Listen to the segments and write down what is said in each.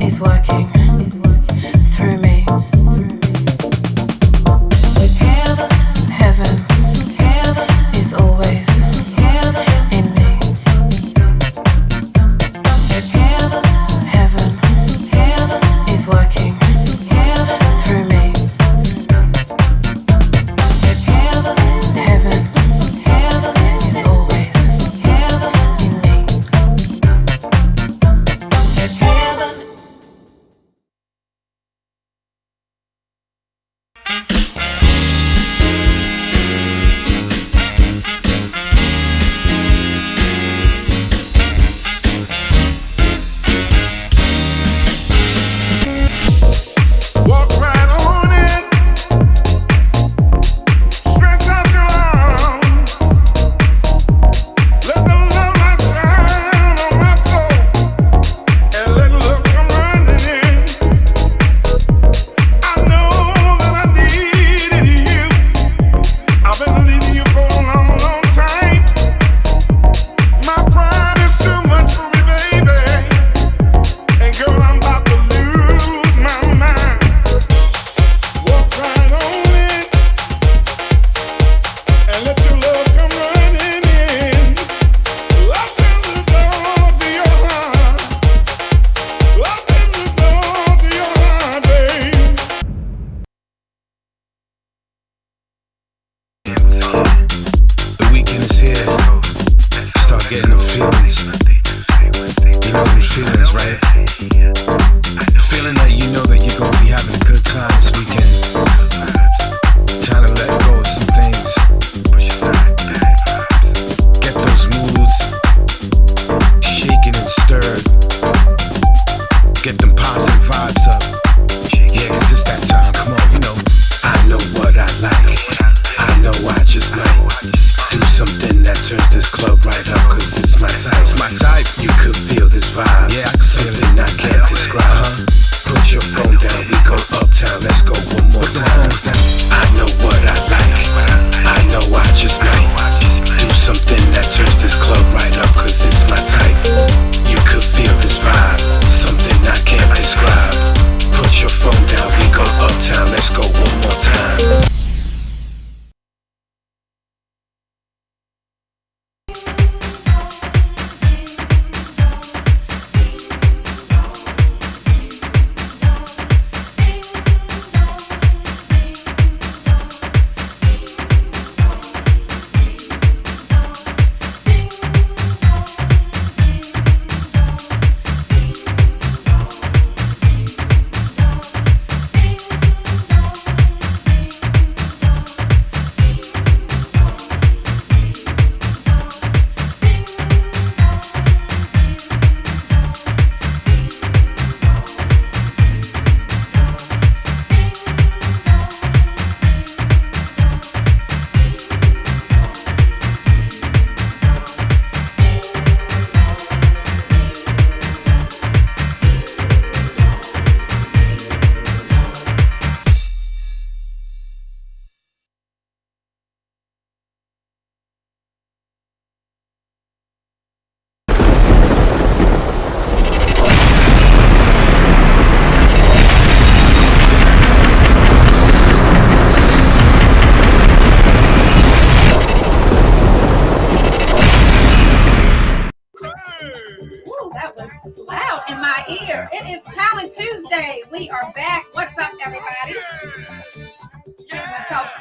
is working through me.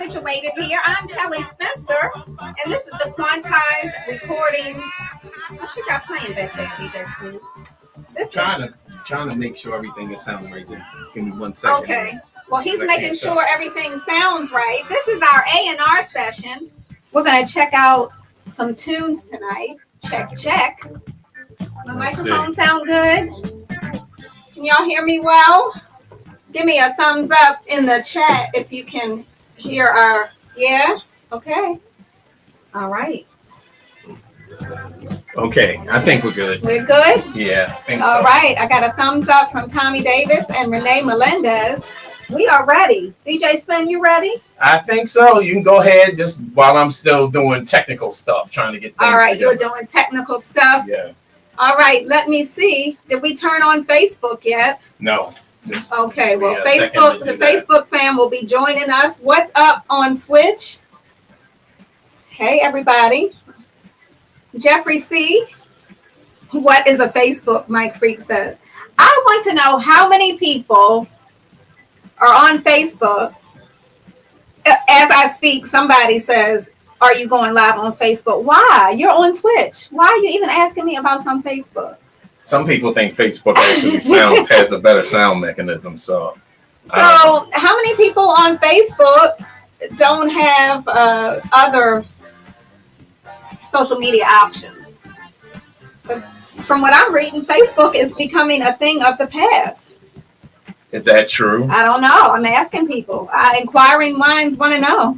situated here. I'm Kelly Spencer, and this is the Quantized Recordings. What you got playing back there, DJ Spen? Trying to make sure everything is sounding right. Just give me 1 second. Okay. Well, he's making sure everything sounds right. This is our A&R session. We're going to check out some tunes tonight. Check. My microphone sound good? Can y'all hear me well? Give me a thumbs up in the chat if you can hear our, yeah? Okay. All right. Okay, I think we're good. We're good? Yeah, I think so. All right. I got a thumbs up from Tommy Davis and Renee Melendez. We are ready. DJ Spen, you ready? I think so. You can go ahead just while I'm still doing technical stuff, trying to get things all right, together. You're doing technical stuff? Yeah. All right, let me see. Did we turn on Facebook yet? No. Okay, well, Facebook fam will be joining us. What's up on Twitch? Hey, everybody. Jeffrey C. What is a Facebook? Mike Freak says. I want to know how many people are on Facebook. As I speak, somebody says, are you going live on Facebook? Why? You're on Twitch. Why are you even asking me about some Facebook? Some people think Facebook actually has a better sound mechanism. So how many people on Facebook don't have other social media options? Because from what I'm reading, Facebook is becoming a thing of the past. Is that true? I don't know. I'm asking people. Inquiring minds want to know.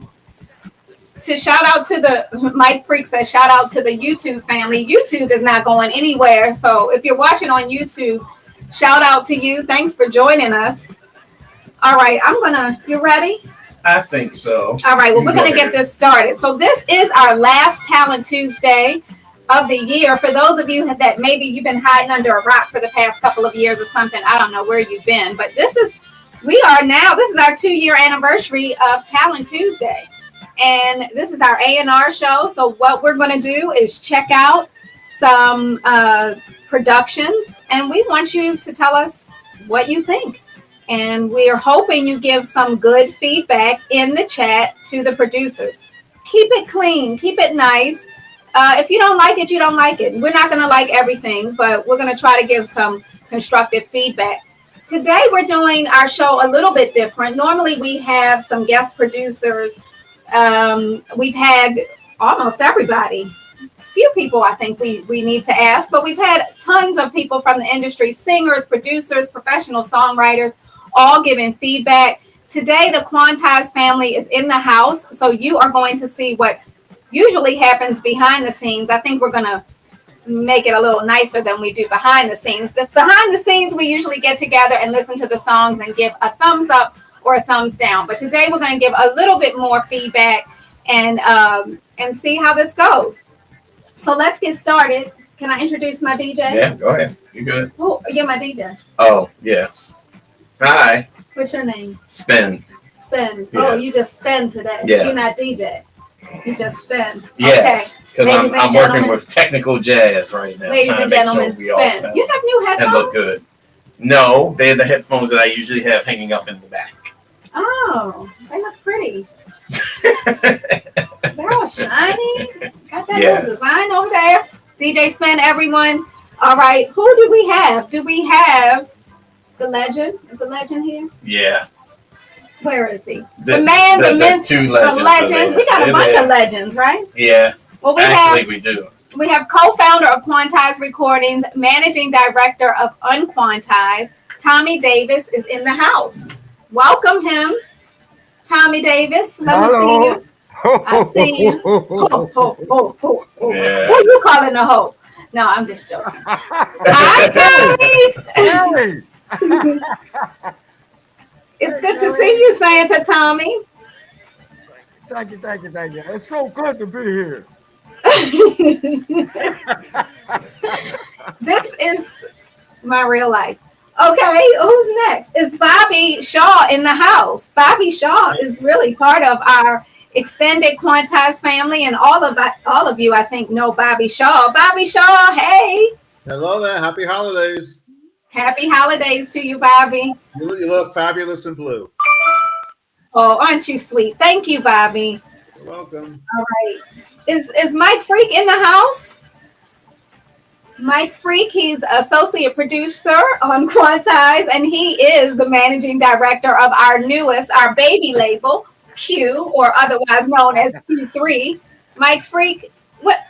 Shout out to the Mike Freak says, shout out to the YouTube family. YouTube is not going anywhere. So if you're watching on YouTube, shout out to you. Thanks for joining us. All right, you ready? I think so. All right, well, we're going to get this started. So this is our last Talent Tuesday of the year. For those of you that maybe you've been hiding under a rock for the past couple of years or something, I don't know where you've been, but this is our 2-year anniversary of Talent Tuesday. And this is our A&R show. So what we're going to do is check out some productions, and we want you to tell us what you think. And we are hoping you give some good feedback in the chat to the producers. Keep it clean. Keep it nice. If you don't like it, you don't like it. We're not going to like everything, but we're going to try to give some constructive feedback. Today, we're doing our show a little bit different. Normally, we have some guest producers. We've had almost everybody. Few people I think we need to ask, but we've had tons of people from the industry, singers, producers, professional songwriters, all giving feedback. Today, the Quantized family is in the house, so you are going to see what usually happens behind the scenes. I think we're going to make it a little nicer than we do behind the scenes. Behind the scenes, we usually get together and listen to the songs and give a thumbs up or a thumbs down. But today we're going to give a little bit more feedback and see how this goes. So let's get started. Can I introduce my DJ? Yeah, go ahead. You good? Oh, you're my DJ. Oh, yes. Hi. What's your name? Spen. Spen. Yes. Oh, you just spin today. Yes. You're not DJ. You just spin. Yes. Because Okay. I'm working with technical jazz right now. Ladies and gentlemen, Spen. You have new headphones? And look good. No, they're the headphones that I usually have hanging up in the back. Oh, they look pretty. They're all shiny. Got that little design over there. DJ Spen, everyone. All right. Who do we have? Do we have the legend? Is the legend here? Yeah. Where is he? The man, the myth, the legend. We got a bunch of legends, right? Yeah. Well, we do. We have co-founder of Quantized Recordings, managing director of Unquantized. Tommy Davis is in the house. Welcome him, Tommy Davis. Let me see you. I see you. Ho, ho, ho, ho, ho. Yeah. Who you calling a hoe? No, I'm just joking. Hi, Tommy. It's good to see you, Santa Tommy. Thank you. It's so good to be here. This is my real life. Okay, who's next? Is Bobby Shaw in the house? Bobby Shaw is really part of our extended Quantized family, and all of you, I think, know Bobby Shaw. Bobby Shaw, hey. Hello there. Happy holidays. Happy holidays to you, Bobby. You look fabulous in blue. Oh, aren't you sweet? Thank you, Bobby. You're welcome. All right. Is Mike Freak in the house? Mike Freak, he's associate producer on Quantize, and he is the managing director of our baby label, Q, or otherwise known as Q3. Mike Freak, what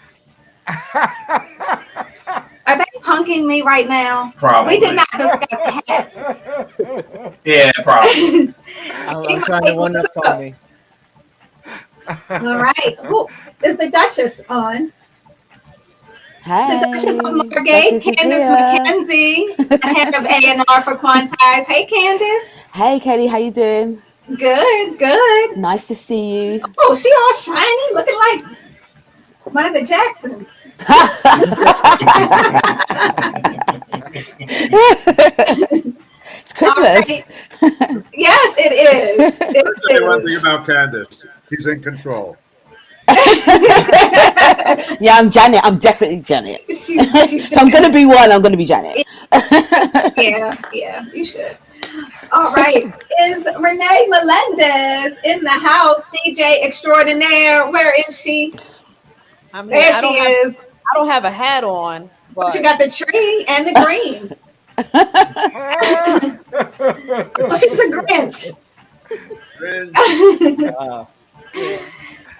are they punking me right now? Probably. We did not discuss hats. Yeah, probably. I'm trying to one up Tommy. All right. Who is the Duchess on? Hey, The Duchess of Margate, Duchess is Candace here. McKenzie, the head of A&R for Quantize. Hey, Candace. Hey, Kelly, how you doing? Good, good. Nice to see you. Oh, she all shiny, looking like one of the Jacksons. It's Christmas. Right. Yes, it is. I'll tell you one thing about Candace. He's in control. Yeah, I'm Janet. I'm definitely Janet. She's So I'm going to be one. I'm going to be Janet. yeah, you should. All right. Is Renee Melendez in the house? DJ extraordinaire. Where is she? I mean, There she is. I don't have a hat on, but She got the tree and the green. Oh, she's a Grinch.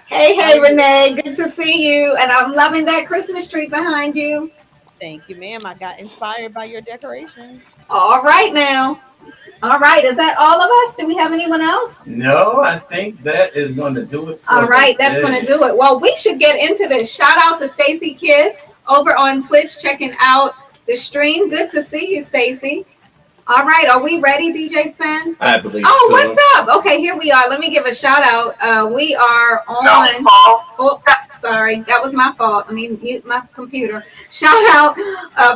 Hey, Renee. Good to see you. And I'm loving that Christmas tree behind you. thank you, ma'am. I got inspired by your decorations. All right now. All right. Is that all of us? Do we have anyone else? No, I think that is going to do it. All right. That's going to do it. Well, we should get into this. Shout out to Stacy Kidd over on Twitch checking out the stream. Good to see you, Stacy. All right. Are we ready, DJ Spen? I believe Oh, so. what's up? Okay, here we are. Let me give a shout out. We are on. Oh, sorry. That was my fault. Let me mute my computer. Shout out.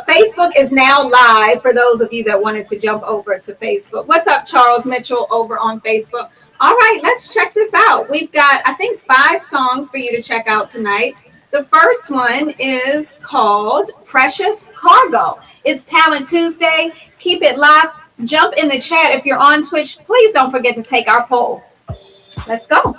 Facebook is now live for those of you that wanted to jump over to Facebook. What's up, Charles Mitchell, over on Facebook? All right, let's check this out. We've got, I think, 5 songs for you to check out tonight. The first one is called Precious Cargo. It's Talent Tuesday. Keep it locked. Jump in the chat. If you're on Twitch, please don't forget to take our poll. Let's go.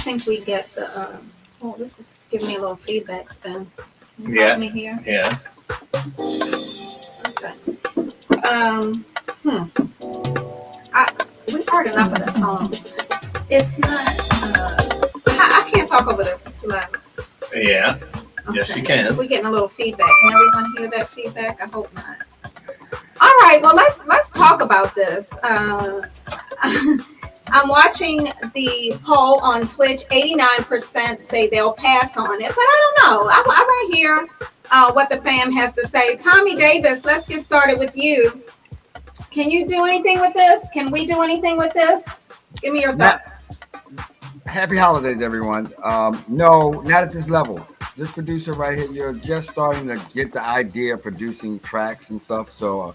think we get the. Oh, this is giving me a little feedback, Spen. Can you Yeah. help me here? Yes. Okay. We've heard enough of this song. It's not. I can't talk over this. It's too loud. Yeah. Yes, you can. We're getting a little feedback. Can everyone hear that feedback? I hope not. All right. Well, let's talk about this. I'm watching the poll on Twitch. 89% say they'll pass on it, but I don't know. I want to hear what the fam has to say. Tommy Davis, let's get started with you. Can you do anything with this? Can we do anything with this? Give me your thoughts. Happy holidays, everyone. No, not at this level. This producer right here, you're just starting to get the idea of producing tracks and stuff. So,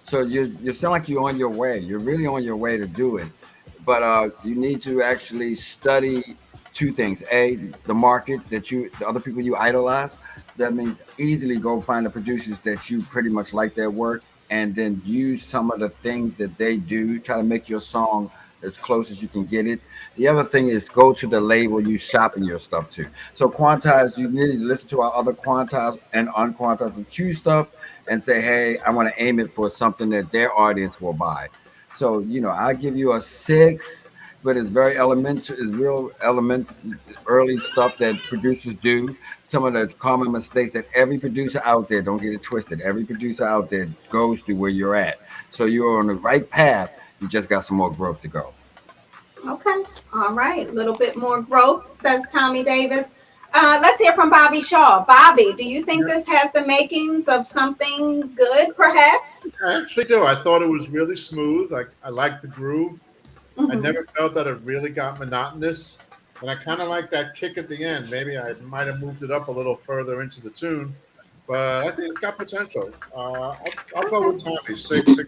So you sound like you're on your way. You're really on your way to do it, but you need to actually study two things: a, the market the other people you idolize. That means easily go find the producers that you pretty much like their work, and then use some of the things that they do. Try to make your song as close as you can get it. The other thing is go to the label you shopping your stuff to. So quantize, you need to listen to our other quantize and unquantized and Q stuff and say, hey, I want to aim it for something that their audience will buy. So, I give you a 6, but it's very elementary, it's real early stuff that producers do. Some of the common mistakes that every producer out there, don't get it twisted, every producer out there goes through where you're at. So you're on the right path. You just got some more growth to go. Okay. All right. A little bit more growth, says Tommy Davis. Let's hear from Bobby Shaw. Bobby, do you think this has the makings of something good, perhaps? I actually do. I thought it was really smooth. I liked the groove. I never felt that it really got monotonous. And I kind of like that kick at the end. Maybe I might have moved it up a little further into the tune, but I think it's got potential. I'll go with Tommy. 6.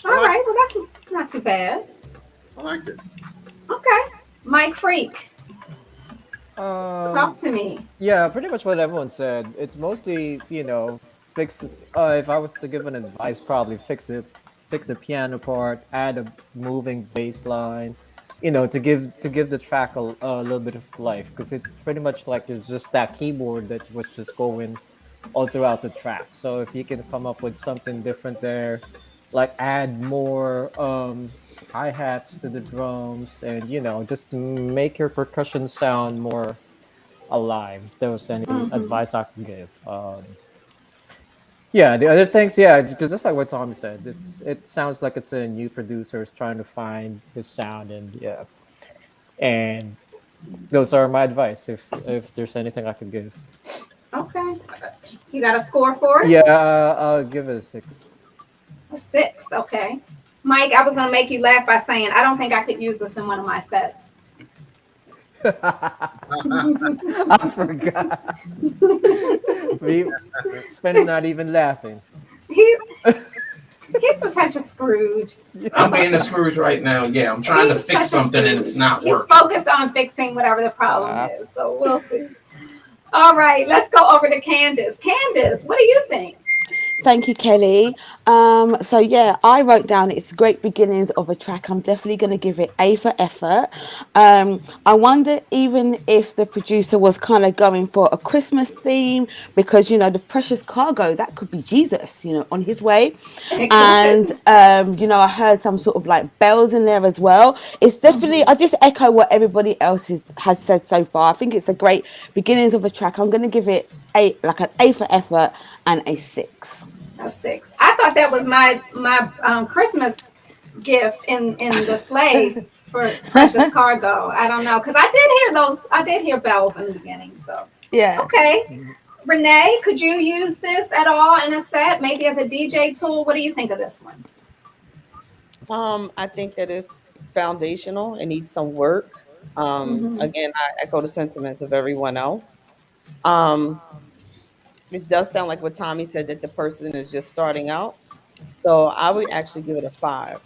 All right. Well, that's not too bad. I liked it. Okay. Mike Freak, Um, talk to me. yeah, pretty much what everyone said. It's mostly, fix. If I was to give an advice, probably fix the piano part, add a moving bass line, to give the track a little bit of life, because it pretty much like there's just that keyboard that was just going all throughout the track. So if you can come up with something different there, like add more hi-hats to the drums, and just make your percussion sound more alive. If there was any advice I could give. Yeah, the other things, yeah, just like what Tommy said, it sounds like it's a new producer is trying to find his sound, and yeah, and those are my advice. If there's anything I could give, Okay. You got a score for it? yeah, I'll give it a 6. A 6. Okay. Mike, I was going to make you laugh by saying I don't think I could use this in one of my sets. I forgot. Spen's not even laughing. He's such a Scrooge. I'm being a Scrooge right now. Yeah, I'm trying to He's fix such a something and it's Scrooge. not He's working. focused on fixing whatever the problem is. So we'll see. All right, let's go over to Candace. Candace, what do you think? Thank you, Kelly. So yeah, I wrote down it's great beginnings of a track. I'm definitely going to give it A for effort. I wonder even if the producer was kind of going for a Christmas theme, because the precious cargo, that could be Jesus, on his way. And I heard some sort of like bells in there as well. It's definitely, I just echo what everybody else has said so far. I think it's a great beginnings of a track. I'm going to give it an A for effort and a 6. A 6. I thought that was my Christmas gift in the slave for precious cargo. I don't know, because I did hear those. I did hear bells in the beginning. So Yeah. okay, Renee, could you use this at all in a set, maybe as a DJ tool? What do you think of this one? I think that it's foundational. It needs some work. Again, I echo the sentiments of everyone else. Um, it does sound like what Tommy said, that the person is just starting out. So I would actually give it a 5.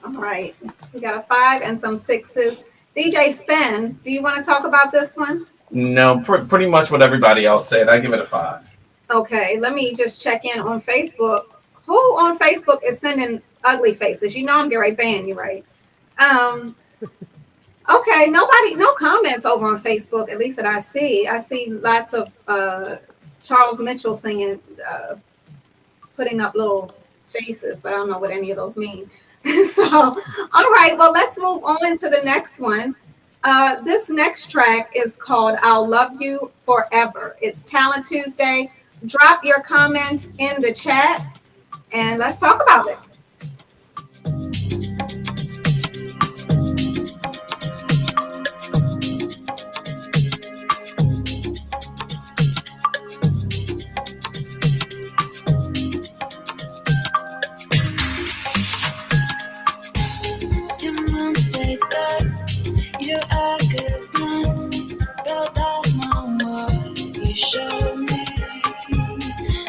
All right, we got a 5 and some 6s. DJ Spen, do you want to talk about this one? No, pretty much what everybody else said. I give it a 5. Okay, let me just check in on Facebook. Who on Facebook is sending ugly faces? I'm getting ready to ban you, right? Okay, nobody, no comments over on Facebook, at least that I see. I see lots of Charles Mitchell singing, putting up little faces, but I don't know what any of those mean. So, all right, well, let's move on to the next one. This next track is called I'll Love You Forever. It's Talent Tuesday. Drop your comments in the chat and let's talk about it. Your mom said that you are good man, but that's not what you showed me.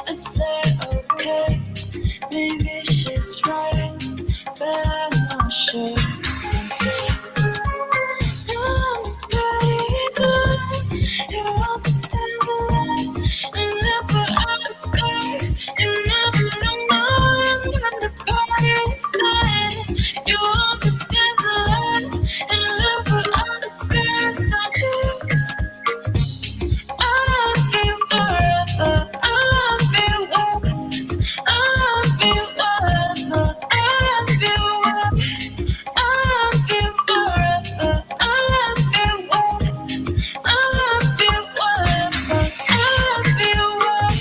I said okay, maybe she's right, but I'm not sure. I'm crazy. You want to stand alone and live for other girls. You never know mine when the party started. You want to dance alone and live for other girls, don't you? I love you forever. I love you well. I love you forever. I love you well. I love you forever. I love you well. I love you forever. I love you well.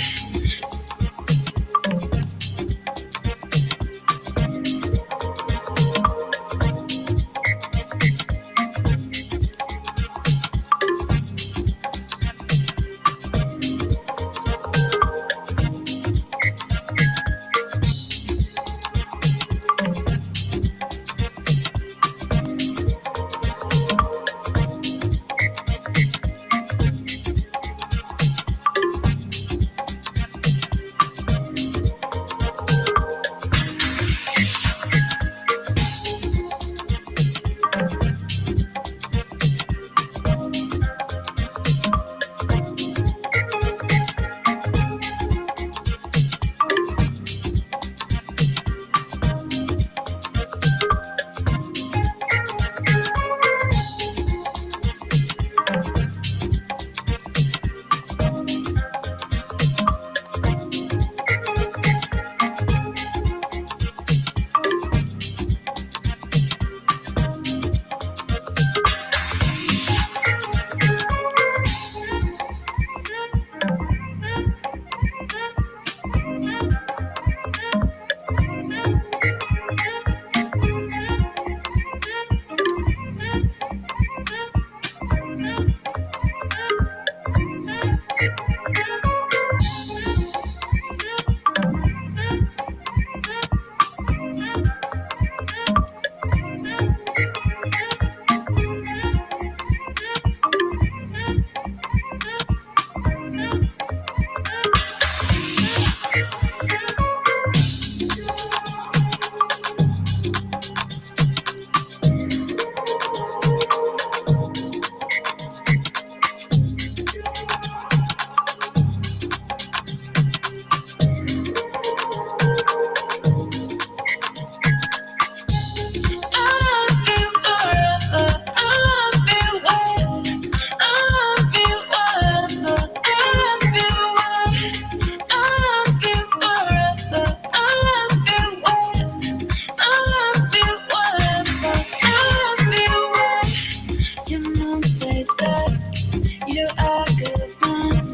You are good man,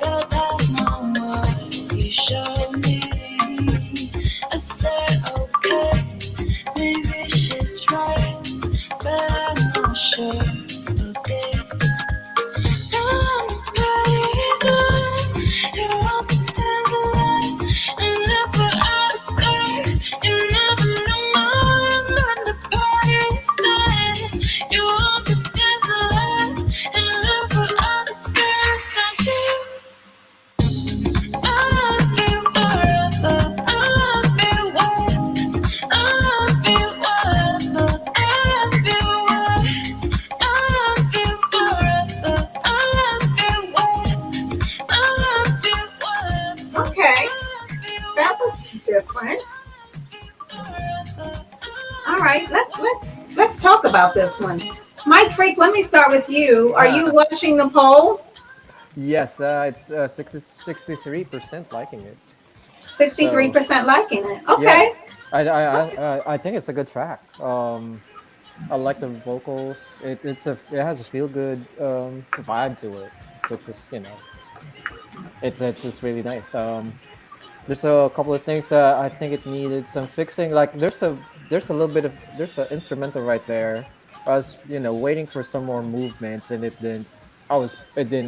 but that's not what you showed me. I said okay, maybe she's right, but I'm not sure. Okay, I'm crazy. You want to stand alone and live for other girls. You never know mine when the party started. You want to dance alone and live for other girls, don't you? I love you forever. I love you well. I love you forever. I love you well. I love you forever. I love you well. I love you forever. Okay, that was different. All right, let's talk about this one. Mike Freak, let me start with you. Are you watching the poll? Yes, it's 63% liking it. So 63% liking it. yeah, Okay. I think it's a good track. I like the vocals. It has a feel good vibe to it, which is it's just really nice. There's a couple of things that I think it needed some fixing. Like there's a little bit of there's an instrumental right there. I was waiting for some more movements and it didn't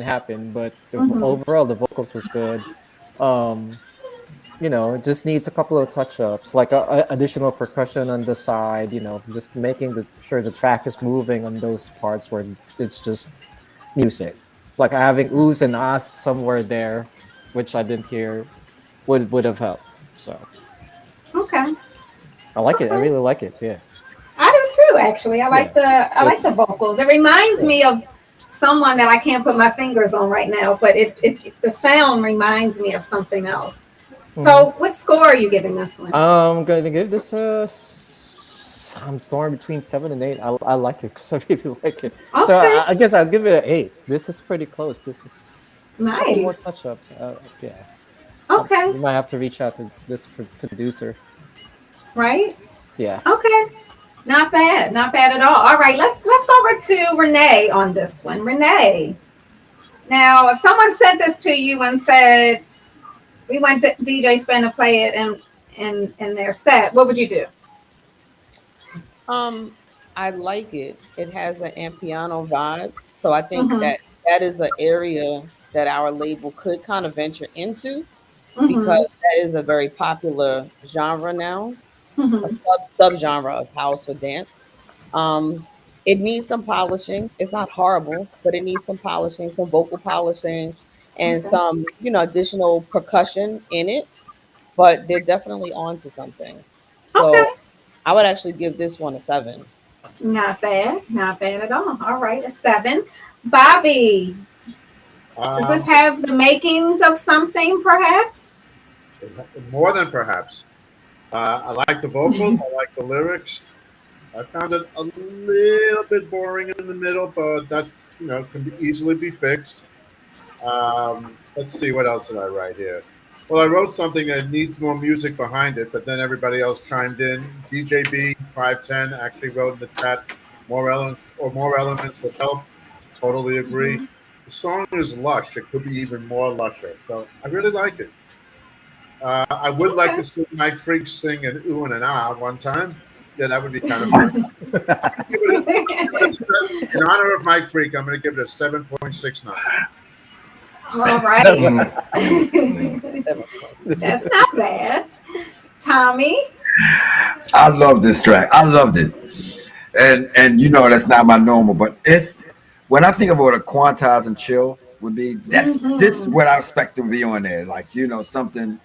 happen. But overall the vocals was good. Um, it just needs a couple of touch ups, like additional percussion on the side. Just making sure the track is moving on those parts where it's just music. Like having oohs and ahs somewhere there, which I didn't hear would have helped. So Okay. I like it. I Okay. really like it. Yeah. I do too, actually. Yeah. I like It's the vocals. It reminds yeah. me of someone that I can't put my fingers on right now, but it the sound reminds me of something else. Mhm. So, what score are you giving this one? I'm going to give this I'm torn between 7 and 8. I like it because I really like it. So Okay. I guess I'll give it an 8. This is pretty close. This is a couple more Nice. touch ups. Yeah. Okay. We might have to reach out to this producer. Right? Yeah. Okay. Not bad. Not bad at all. All right, let's go over to Renee on this one. Renee. Now, if someone sent this to you and said we want DJ Spen to play it in their set, what would you do? Um, I like it. It has an piano vibe, so I think Mm-hmm. that that is an area that our label could kind of venture into Mm-hmm. because that is a very popular genre now, a Mm-hmm. subgenre of house or dance. Um, it needs some polishing. It's not horrible, but it needs some polishing, some vocal polishing, and Okay. some additional percussion in it. But they're definitely on to something. Okay. So I would actually give this one a 7. Not bad. Not bad at all. All right, a 7. Bobby, does this Um, have the makings of something, perhaps? More than perhaps. I like the vocals. I like the lyrics. I found it a little bit boring in the middle, but that's can easily be fixed. Let's see, what else did I write here? Well, I wrote something that needs more music behind it, but then everybody else chimed in. DJB 510 actually wrote in the chat more elements would help. Totally agree. Mm-hmm. The song is lush. It could be even more lusher. So I really like it. I would like Okay. to see Mike Freak sing an ooh and an ah one time. Yeah, that would be kind of fun. In honor of Mike Freak, I'm going to give it a 7.69. All right. Mm. 7.6. That's not bad. Tommy? I love this track. I loved it. And that's not my normal, but it's when I think of what a quantize and chill would be, this is Mm-hmm. what I expect to be on there. Like, something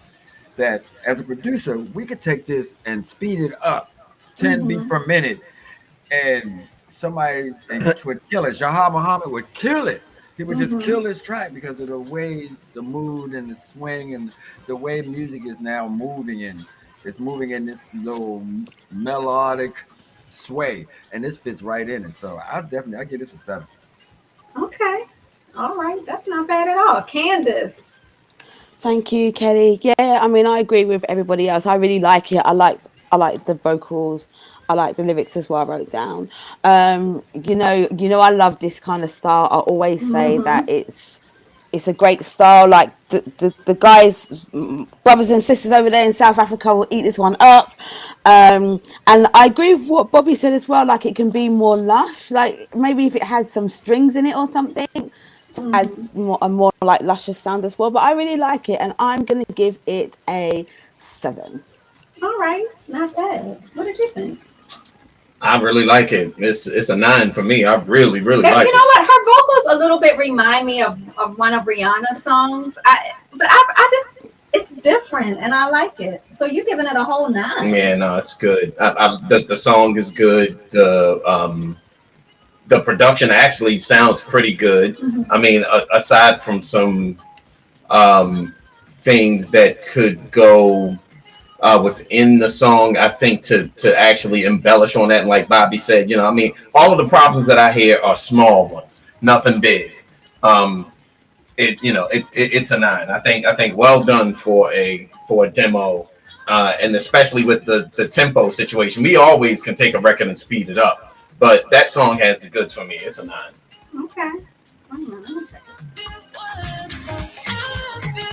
that as a producer, we could take this and speed it up 10 beats Mm-hmm. per minute, and somebody would kill it. Jahar Muhammad would kill it. He would just Mm-hmm. kill this track because of the way the mood and the swing and the way music is now moving, and it's moving in this little melodic sway, and this fits right in it. So I give this a 7. Okay. All right. That's not bad at all. Candace. Thank you, Kelly. Yeah, I mean, I agree with everybody else. I really like it. I like the vocals. I like the lyrics as well. I wrote down. I love this kind of style. I always say that Mm-hmm. it's a great style. Like the guys, brothers and sisters over there in South Africa will eat this one up. And I agree with what Bobby said as well. Like it can be more lush. Like maybe if it had some strings in it or something to add Mm-hmm. more like luscious sound as well. But I really like it, and I'm gonna give it a 7. All right. Not bad. What did you think? I really like it. It's a 9 for me. I really, really Yeah, like you know it. what? Her vocals a little bit remind me of one of Rihanna's songs. I just it's different and I like it. So you're giving it a whole 9. Yeah, no, it's good. The song is good. The production actually sounds pretty good. Mm-hmm. I mean, aside from some things that could go within the song. I think to actually embellish on that, and like Bobby said, I mean, all of the problems that I hear are small ones, nothing big. It's a 9. I think well done for a demo, and especially with the tempo situation. We always can take a record and speed it up, but that song has the goods for me. It's a 9. Okay. Let me check it.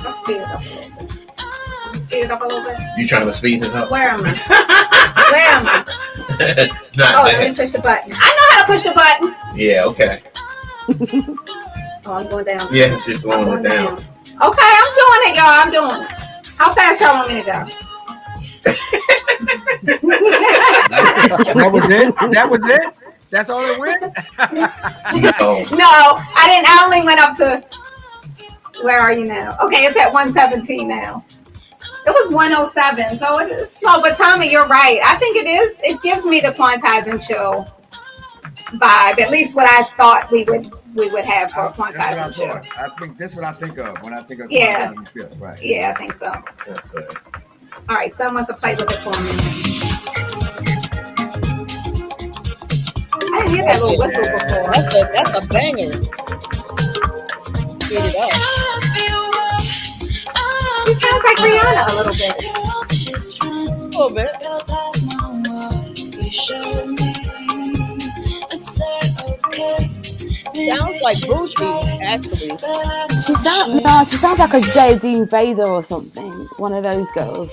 Let's speed it up a little bit. Speed it up a little bit. You trying to speed it up? Where am I? Where am I? Let me push the button. I know how to push the button. Yeah. Okay. I'm going down. Yeah, it's just slowing it down. Okay, I'm doing it, y'all. I'm doing it. How fast y'all want me to go? That was it. That was it. That's all it went. No, I didn't. I only went up to. Where are you now? Okay, it's at 117 now. It was 107, so it is slow. But Tommy, you're right. I think it is. It gives me the Quantize and Chill vibe. At least what I thought we would have for Quantize and Chill. I think that's what I think of when I think of Yeah. Quantize and Chill. Right. Yeah, I think so. that's it. All right, Spen wants to play with it for me. I didn't hear that little whistle before. That's a banger. Get it up. She sounds like Rihanna a little bit. A little bit. Sounds like Bootsy, actually. She sounds like a Jay Vader or something. One of those girls.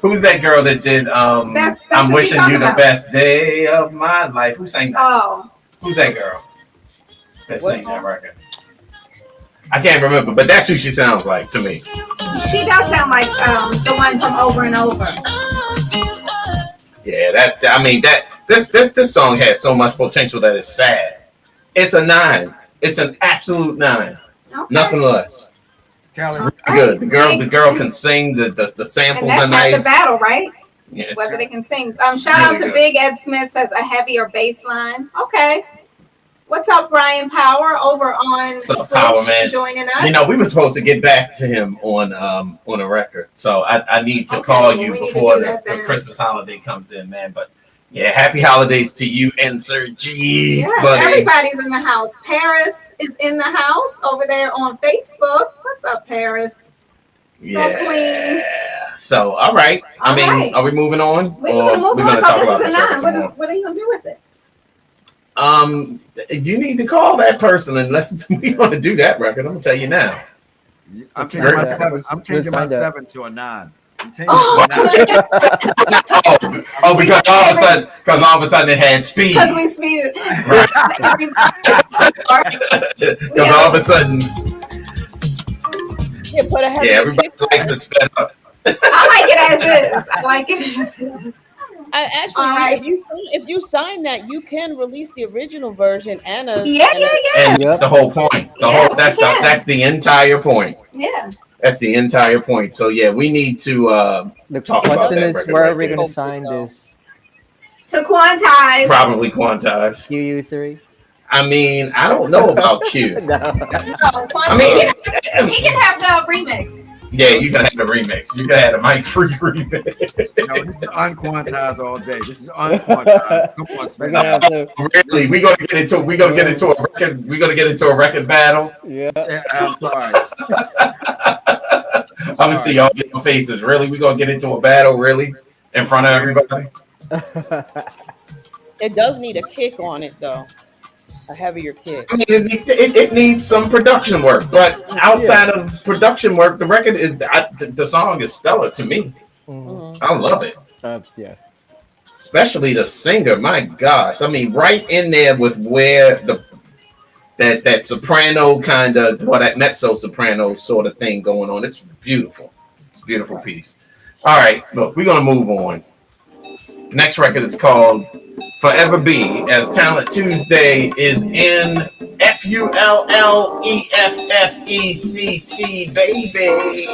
Who's that girl that did That's I'm what she's wishing talking you the about. best day of my life? Who sang that? Oh, Who's that girl that sang that record? I can't remember, but that's who she sounds like to me. she does sound like the one from Over and Over. Yeah, this song has so much potential that it's sad. It's a 9. It's an absolute 9. Okay. Nothing less. Callie, Good. The girl can sing. The samples And are that's half nice. the battle, right? Yeah, it's Whether they can sing. Shout out to good. Big Ed Smith says a heavier bass line. Okay. What's up, Brian Power over on What's up, Twitch Power, man? joining us? We were supposed to get back to him on a record, so I need to Okay, call well, you we need to before do that the then. Christmas holiday comes in, man. But yeah, happy holidays to you and Sir G. Yes, buddy. everybody's in the house. Paris is in the house over there on Facebook. What's up, Paris? Yeah. Queen. So all right. All right. Are we moving on? We're gonna move we're on. gonna So talk about this is this a 9. record some more? What are you gonna do with it? You need to call that person and listen to me on to do that record. I'm gonna tell you now. I'm It's changing my great. 7. I'm changing my Signed up. 7 to a 9. I'm changing Oh, it to a 9. Because all of a sudden it had speed. Because we speeded. Because all of a sudden, Yeah, put a heavy everybody kick on likes it. it sped up. I like it as is. Actually, All right. if you sign that, you can release the original version and a Yeah. And that's the whole point. That's the entire point. Yeah. That's the entire point. So yeah, we need to The talk about question that is, record where right are we there. going to sign this? To Quantize. Probably Quantize. QU3? I mean, I don't know about Q. No. No, Quantize. I mean, he can have the remix. yeah, you can have the remix. You can have the mic free remix. No, this is unquantized all day. This is unquantized. Come on, We're Spen. gonna have to. Really, we're gonna get into a record. We're gonna get into a record battle. Yeah. Yeah, I'm sorry. I'm gonna see all your faces. Really, we're gonna get into a battle. Really, in front of everybody. It does need a kick on it though, a heavier kick. I mean, it needs some production work, but outside of production work, the record is the song is stellar to me. Mhm. I love it, Yeah. especially the singer. My gosh, I mean, right in there with where that soprano kind of that mezzo soprano sort of thing going on. It's beautiful. It's a beautiful piece. All right, look, we're gonna move on. Next record is called Forever Be, as Talent Tuesday is in FULLEFFECT, baby.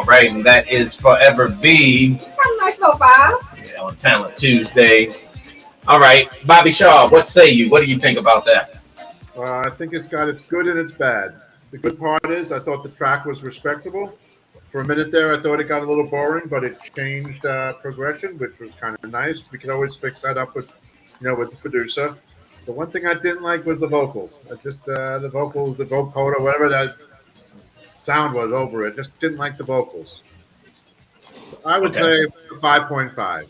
right, and that is Forever Be. Nice little vibe. Yeah, on Talent Tuesday. All right, Bobby Shaw, what say you? What do you think about that? I think it's got its good and its bad. The good part is I thought the track was respectable. For a minute there, I thought it got a little boring, but it changed progression, which was kind of nice. We could always fix that up with, with the producer. The one thing I didn't like was the vocals. I just the vocals, the vocoder, whatever that sound was over it. Just didn't like the vocals. I would Okay. say 5.5.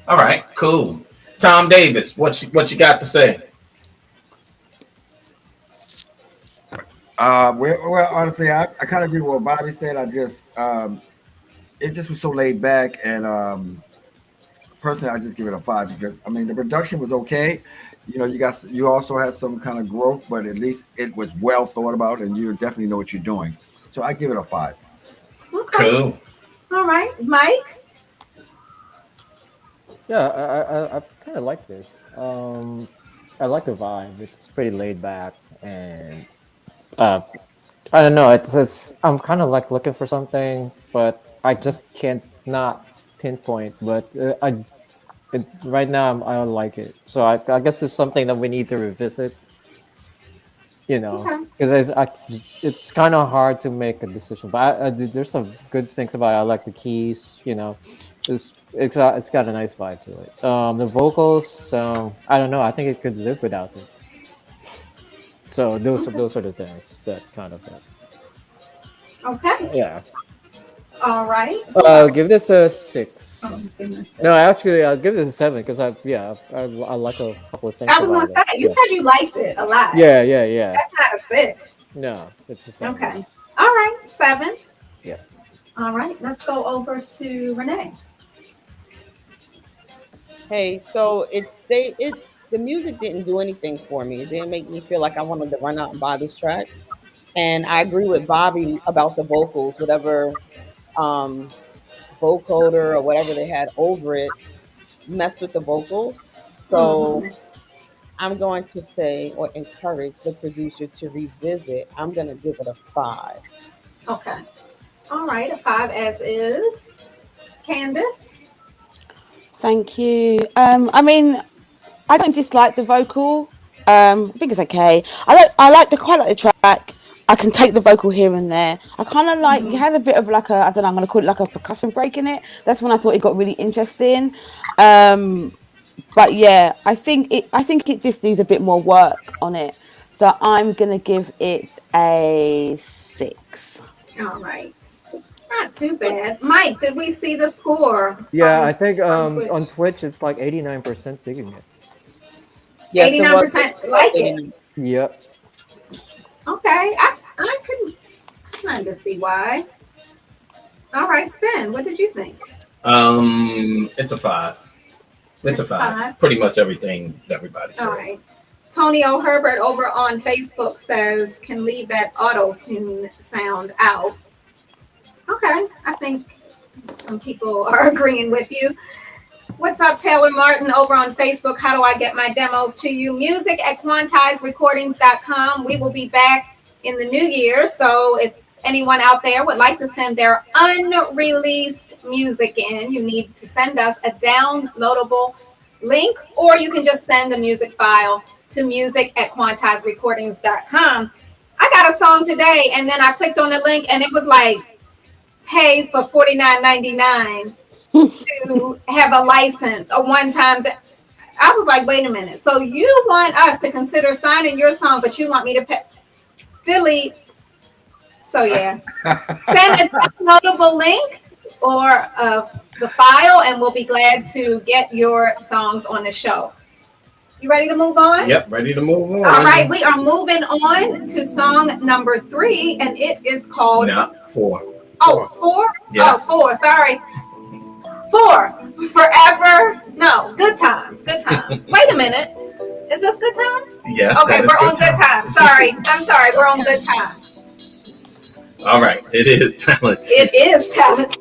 All right, cool. Tom Davis, what you got to say? Well, honestly, I kind of agree with what Bobby said. It just was so laid back, and personally, I just give it a 5 because I mean the production was okay. You also had some kind of growth, but at least it was well thought about, and you definitely know what you're doing. So I give it a 5. Okay. Cool. All right, Mike. Yeah, I kind of like this. I like the vibe. It's pretty laid back, and uh, I don't know. It's I'm kind of like looking for something, but I just can't not pinpoint. But right now I like it. So I guess it's something that we need to revisit. Okay. Because it's kind of hard to make a decision. But there's some good things about it. I like the keys. It's got a nice vibe to it. The vocals, I don't know. I think it could live without it. So those are the things that kind of Okay. yeah. All right. I'll give this a 6. Oh, he's giving us No, actually, I'll give this a 7 because I like a couple of things I was gonna about say it. you said you liked it a lot. Yeah. That's not a 6. No, it's a 7. Okay. All right, 7. Yeah. All right, let's go over to Renee. Hey, so the music didn't do anything for me. It didn't make me feel like I wanted to run out and buy this track. And I agree with Bobby about the vocals, whatever um vocoder or whatever they had over it messed with the vocals. So Mhm. I'm going to say or encourage the producer to revisit. I'm going to give it a 5. Okay. All right, a 5 as is. Candace. Thank you. I mean, I don't dislike the vocal. I think it's okay. I like the quite like the track. I can take the vocal here and there. I kind of like you Mhm. had a bit of like a I don't know. I'm gonna call it like a percussion break in it. That's when I thought it got really interesting. Um, but yeah, I think it just needs a bit more work on it. So I'm gonna give it a 6. All right. Not too bad. Mike, did we see the score Yeah, I think on Twitch? on Twitch it's like 89% digging it. Yes, it was 89% like it. Yep. Okay. I can kind of see why. All right, Spen, what did you think? It's a 5. It's a 5. 5. Pretty much everything everybody said. All right. Tony O. Herbert over on Facebook says, can leave that auto tune sound out. Okay. I think some people are agreeing with you. What's up, Taylor Martin over on Facebook? How do I get my demos to you? Music at quantizerecordings.com. We will be back in the new year. So if anyone out there would like to send their unreleased music in, you need to send us a downloadable link, or you can just send the music file to music at quantizerecordings.com. I got a song today, and then I clicked on the link, and it was like, pay for $49.99 to have a license, a one-time. I was like, wait a minute. So you want us to consider signing your song, but you want me to pay? Delete. So yeah, send a downloadable link or the file, and we'll be glad to get your songs on the show. You ready to move on? Yep, ready to move on. All right, we are moving on to song number 3, and it is called. No, 4. Oh, 4? Yeah. Oh, 4. Sorry. 4. Forever. No, Good Times. Good Times. Wait a minute. Is this Good Times? Yes. Okay, that is we're on Good Times. Sorry. I'm sorry. We're on Good Times. All right, it is Talent. It is Talent.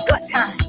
Good times.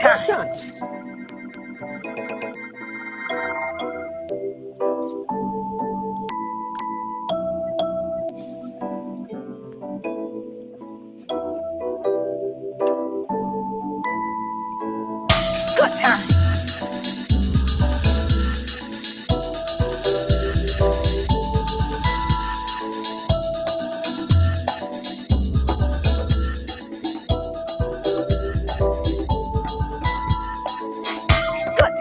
times. Good times. Good times. Good times. Good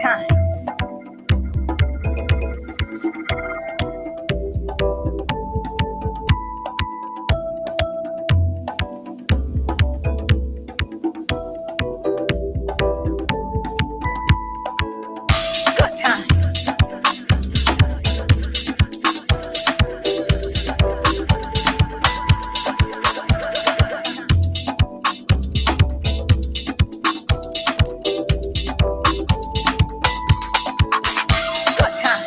times.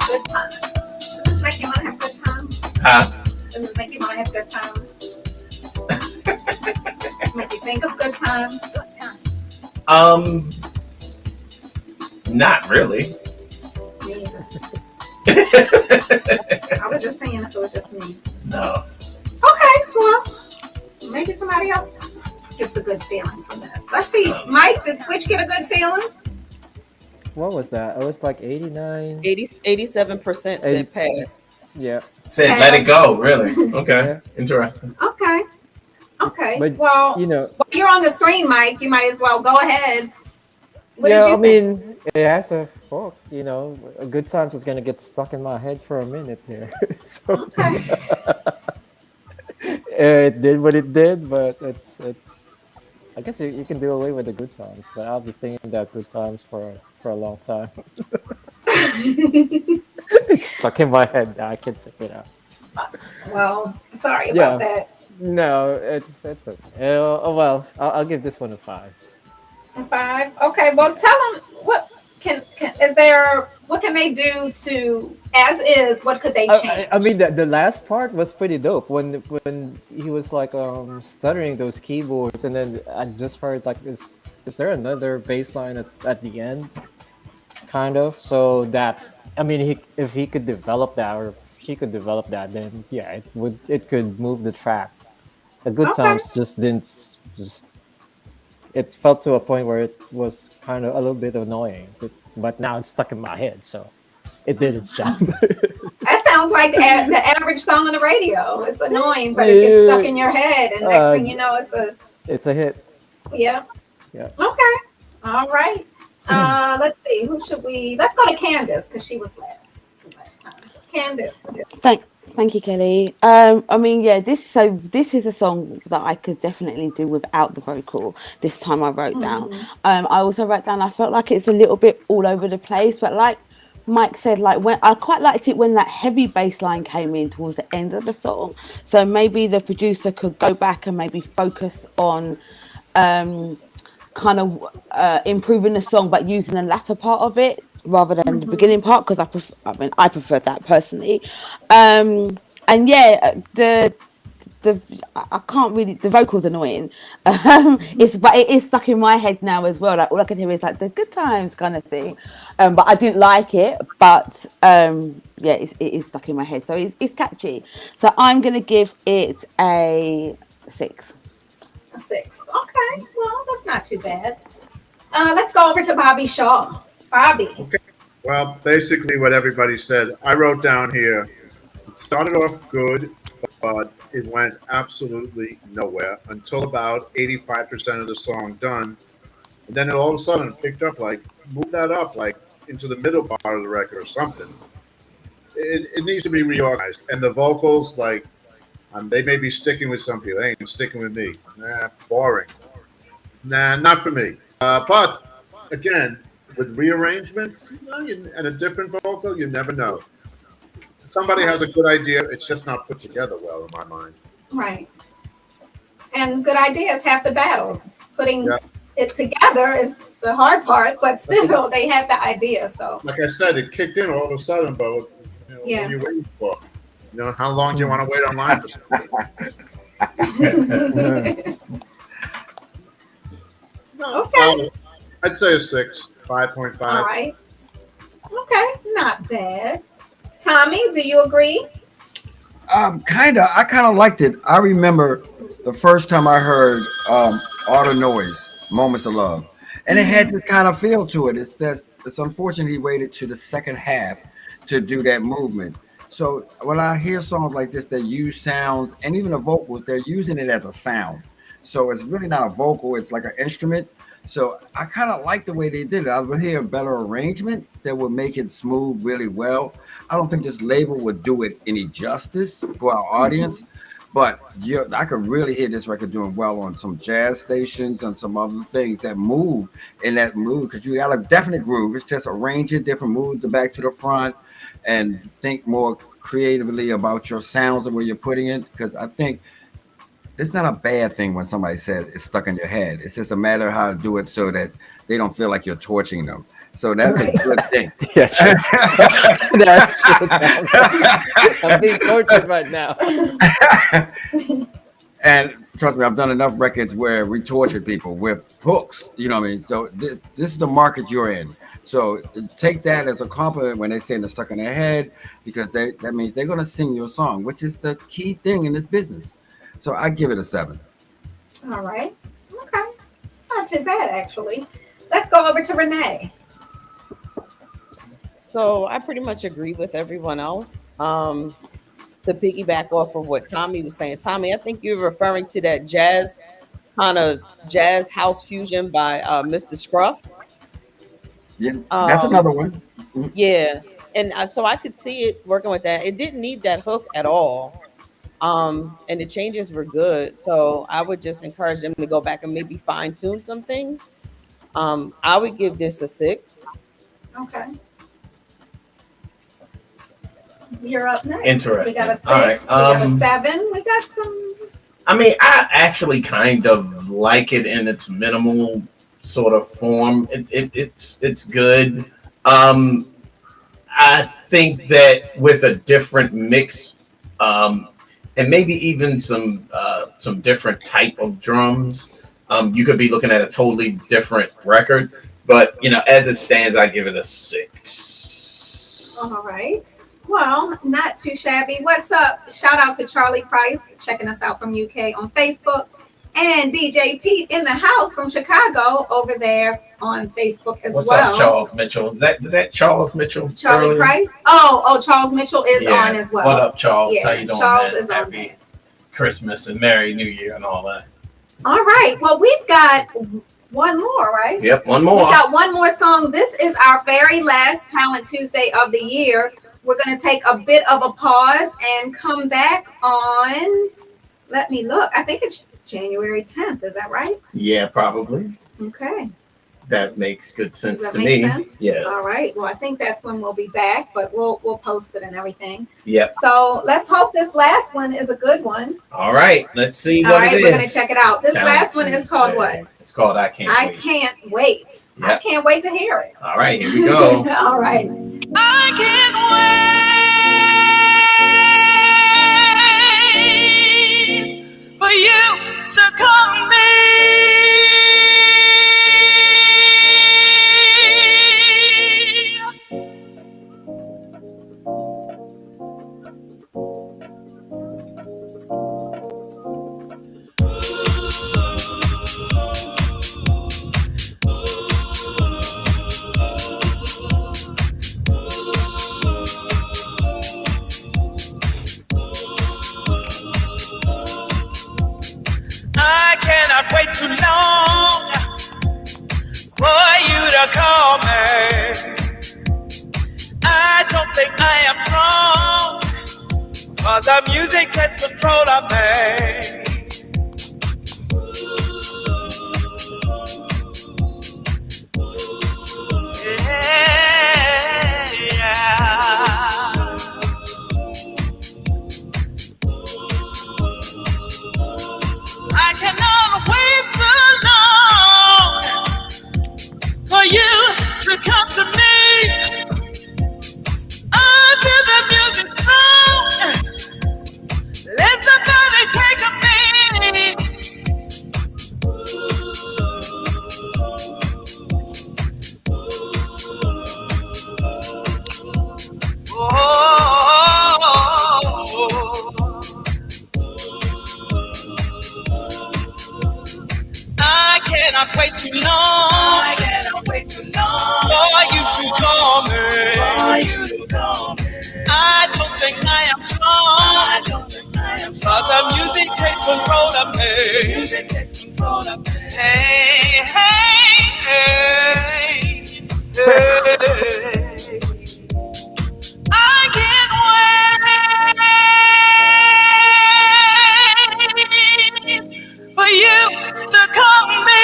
Good times. Does this make you want to have good times? Huh? Does this make you want to have good times? Does this make you think of good times? Good times. Not really. Yeah. I was just saying if it was just me. No. Okay, well, maybe somebody else gets a good feeling from this. Let's see. Mike, did Twitch get a good feeling? What was that? It was like 89. 87% said pass. Yeah. Said let it go. Really? Okay. Yeah. Interesting. Okay. Okay. But, well, you know, while you're on the screen, Mike, you might as well go ahead. What yeah, did you I think? mean, it has a hook. You know, a good times is gonna get stuck in my head for a minute here. So Okay. it did what it did, but it's. I guess you can do away with the good times, but I'll be singing that good times for a long time. It's stuck in my head. I can't take it out. Well, sorry Yeah. about that. No, it's okay. Oh well, I'll give this one a 5. 5. Okay. Well, tell them what can is there. What can they do to as is? What could they change? I mean, the last part was pretty dope when he was like stuttering those keyboards, and then I just heard like, is there another bass line at the end? Kind of. So that, I mean, if he could develop that, or she could develop that, then yeah, it could move the track. The good Okay. times just didn't just. It felt to a point where it was kind of a little bit annoying, but now it's stuck in my head, so it did its job. That sounds like the average song on the radio. It's annoying, but it gets stuck in your head, and next thing you know, it's a It's a hit. yeah. Yeah. Okay. All right. Let's see. Who should we? Let's go to Candace because she was last time. Candace. Thank you, Kelly. I mean, yeah, this is a song that I could definitely do without the vocal. This time I wrote down. I also wrote down. I felt like it's a little bit all over the place, but like Mike said, like when I quite liked it when that heavy bass line came in towards the end of the song. So maybe the producer could go back and maybe focus on kind of improving the song, but using the latter part of it rather than the beginning part, because I prefer that personally. And yeah, I can't really, the vocal's annoying. But it is stuck in my head now as well. Like all I can hear is like the good times kind of thing. But I didn't like it. But yeah, it is stuck in my head. So it's catchy. So I'm gonna give it a 6. A 6. Okay. Well, that's not too bad. Let's go over to Bobby Shaw. Bobby. Okay. Well, basically what everybody said. I wrote down here. It started off good, but it went absolutely nowhere until about 85% of the song done. And then it all of a sudden picked up, like, move that up, like, into the middle part of the record or something. It needs to be reorganized. And the vocals, like, they may be sticking with some people. They ain't sticking with me. Nah, boring. Nah, not for me. But, again, with rearrangements and a different vocal, you never know. Somebody has a good idea. It's just not put together well in my mind. Right. And good ideas half the battle. Putting Yeah. it together is the hard part, but still they have the idea. So Like I said, it kicked in all of a sudden, but Yeah. what are you waiting for? You know, how long do you want to wait online for something? No, Okay. I'd say a 6, All 5.5. right. Okay, not bad. Tommy, do you agree? I kind of liked it. I remember the first time I heard Auto Noise, Moments of Love, and it had this kind of feel to it. It's unfortunate he waited to the second half to do that movement. So when I hear songs like this that use sounds and even the vocals, they're using it as a sound. So it's really not a vocal; it's like an instrument. So I kind of like the way they did it. I would hear a better arrangement that would make it smooth really well. I don't think this label would do it any justice for our audience, but yeah, I could really hear this record doing well on some jazz stations and some other things that move in that mood because you got a definite groove. It's just arrange it different, move the back to the front, and think more creatively about your sounds and where you're putting it. Because I think it's not a bad thing when somebody says it's stuck in your head. It's just a matter of how to do it so that they don't feel like you're torturing them. So that's a Right. good thing. Yeah, sure. That's true. I'm being tortured right now. And trust me, I've done enough records where we tortured people with hooks. You know what I mean? So this is the market you're in. So take that as a compliment when they say they're stuck in their head, because that means they're gonna sing your song, which is the key thing in this business. So I give it a 7. All right. Okay. It's not too bad, actually. Let's go over to Renee. So I pretty much agree with everyone else. To piggyback off of what Tommy was saying, Tommy, I think you're referring to that jazz kind of jazz house fusion by Mr. Scruff. Yeah, that's Um, another one. Mhm. yeah, and so I could see it working with that. It didn't need that hook at all. And the changes were good. So I would just encourage them to go back and maybe fine tune some things. I would give this a 6. Okay. You're up next. Interesting. We got a 6. All right. We got a 7. We got some. I mean, I actually kind of like it in its minimal sort of form. It's good. I think that with a different mix, and maybe even some different type of drums, you could be looking at a totally different record. But you know, as it stands, I give it a 6. All right. Well, not too shabby. What's up? Shout out to Charlie Price checking us out from UK on Facebook, and DJ Pete in the house from Chicago over there on Facebook as What's well. up, Charles Mitchell? Is that Charles Mitchell? Charlie earlier? Price. Oh, Charles Mitchell is Yeah. on as well. What up, Charles? Yeah, How you doing, Charles man? is on Happy there. Christmas and Merry New Year and all that. All right. Well, we've got one more, right? Yep, one We more. got one more song. This is our very last Talent Tuesday of the year. We're going to take a bit of a pause and come back on, let me look. I think it's January 10th. Is that right? Yeah, probably. Okay. That makes good Does sense that to make me. sense? Yeah. All right. Well, I think that's when we'll be back, but we'll post it and everything. Yep. So let's hope this last one is a good one. All right. Let's see All what right, it is. we're gonna check it out. This Talent last one is called Tuesday. what? It's called I Can't I Wait. Can't Wait. I Yep. can't wait to hear it. All right, here we go. All right. I can't wait for you to call me. I cannot wait too long for you to call me. I don't think I am strong, cause the music takes control of me. Yeah. I cannot wait so long for you to come to me. I feel the music strong, long. I cannot wait too long for you to call me. For you to call me. I don't think I am strong. I don't think I am strong. 'Cause the music takes control of me. Music takes control of me. Hey, hey, hey, hey. I can't wait for you to call me.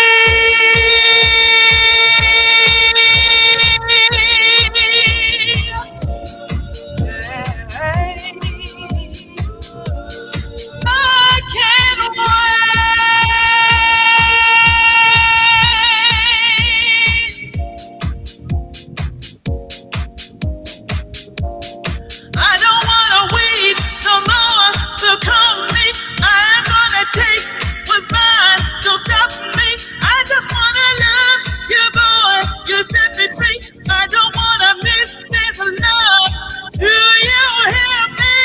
I can't wait. I don't wanna wait no more, so call me. I'm gonna take what's mine, don't stop me. I just wanna love you, boy. You set me free. I don't wanna miss this love. Do you hear me?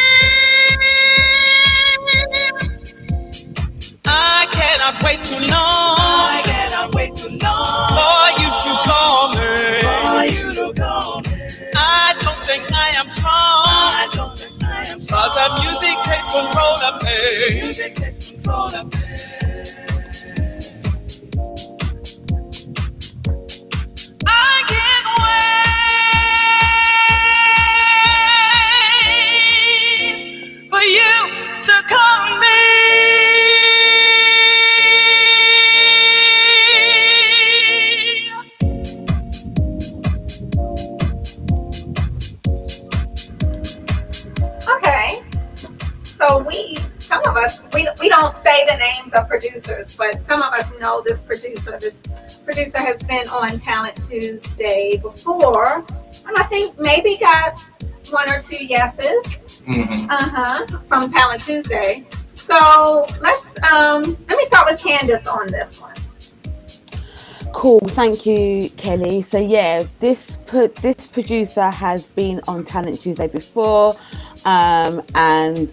I cannot wait too long. I cannot wait too long for you to call me. For you to call me. I don't think I am strong. I don't think I am strong. 'Cause the music takes control of me. Music takes control of me. I can't wait for you to call me. Okay. So some of us, we don't say the names of producers, but some of us know this producer. This producer has been on Talent Tuesday before, and I think maybe got one or two yeses. From Talent Tuesday. So let me start with Candace on this one. Cool, thank you, Kelly. So yeah, this producer has been on Talent Tuesday before, and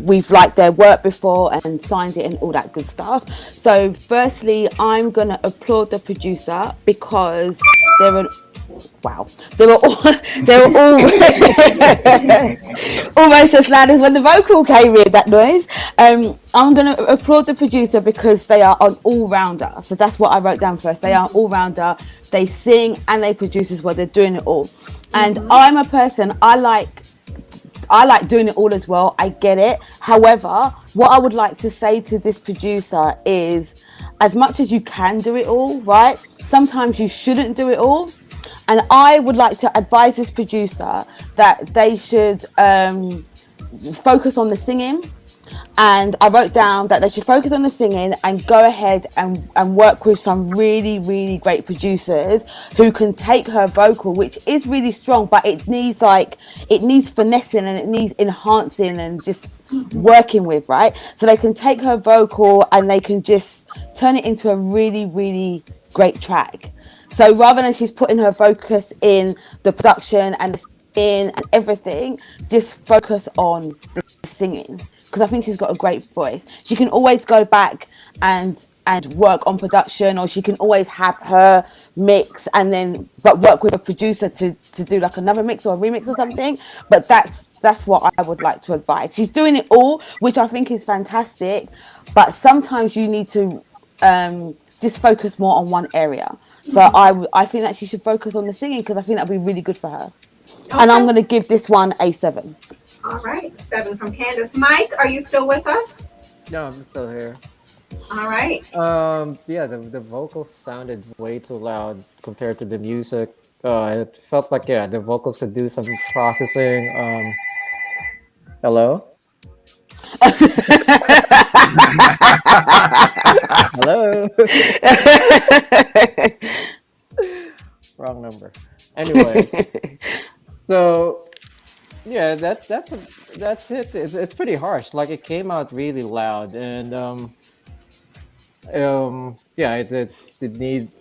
we've liked their work before and signed it and all that good stuff. So firstly, I'm gonna applaud the producer because they're an they were all almost as loud as when the vocal came in, that noise. I'm going to applaud the producer because they are an all-rounder. So that's what I wrote down first. They are all-rounder. They sing and they produce as well. They're doing it all. And I'm a person, I like doing it all as well. I get it. However, what I would like to say to this producer is, as much as you can do it all, right? Sometimes you shouldn't do it all. And I would like to advise this producer that they should focus on the singing. And I wrote down that they should focus on the singing and go ahead and work with some really, really great producers who can take her vocal, which is really strong, but it needs finessing and it needs enhancing and just working with, right? So they can take her vocal and they can just turn it into a really, really great track. So rather than she's putting her focus in the production and the singing and everything, just focus on the singing, because I think she's got a great voice. She can always go back and work on production, or she can always have her mix and then but work with a producer to do like another mix or a remix or something. But that's what I would like to advise. She's doing it all, which I think is fantastic, but sometimes you need to just focus more on one area. So I think that she should focus on the singing, because I think that'd be really good for her. Okay. And I'm going to give this one a 7. All right, 7 from Candace. Mike, are you still with us? No, I'm still here. All right. Yeah, the vocals sounded way too loud compared to the music. It felt like the vocals could do some processing. Hello. Hello. Wrong number. Anyway, so yeah, that's it. It's pretty harsh. Like, it came out really loud, and it need,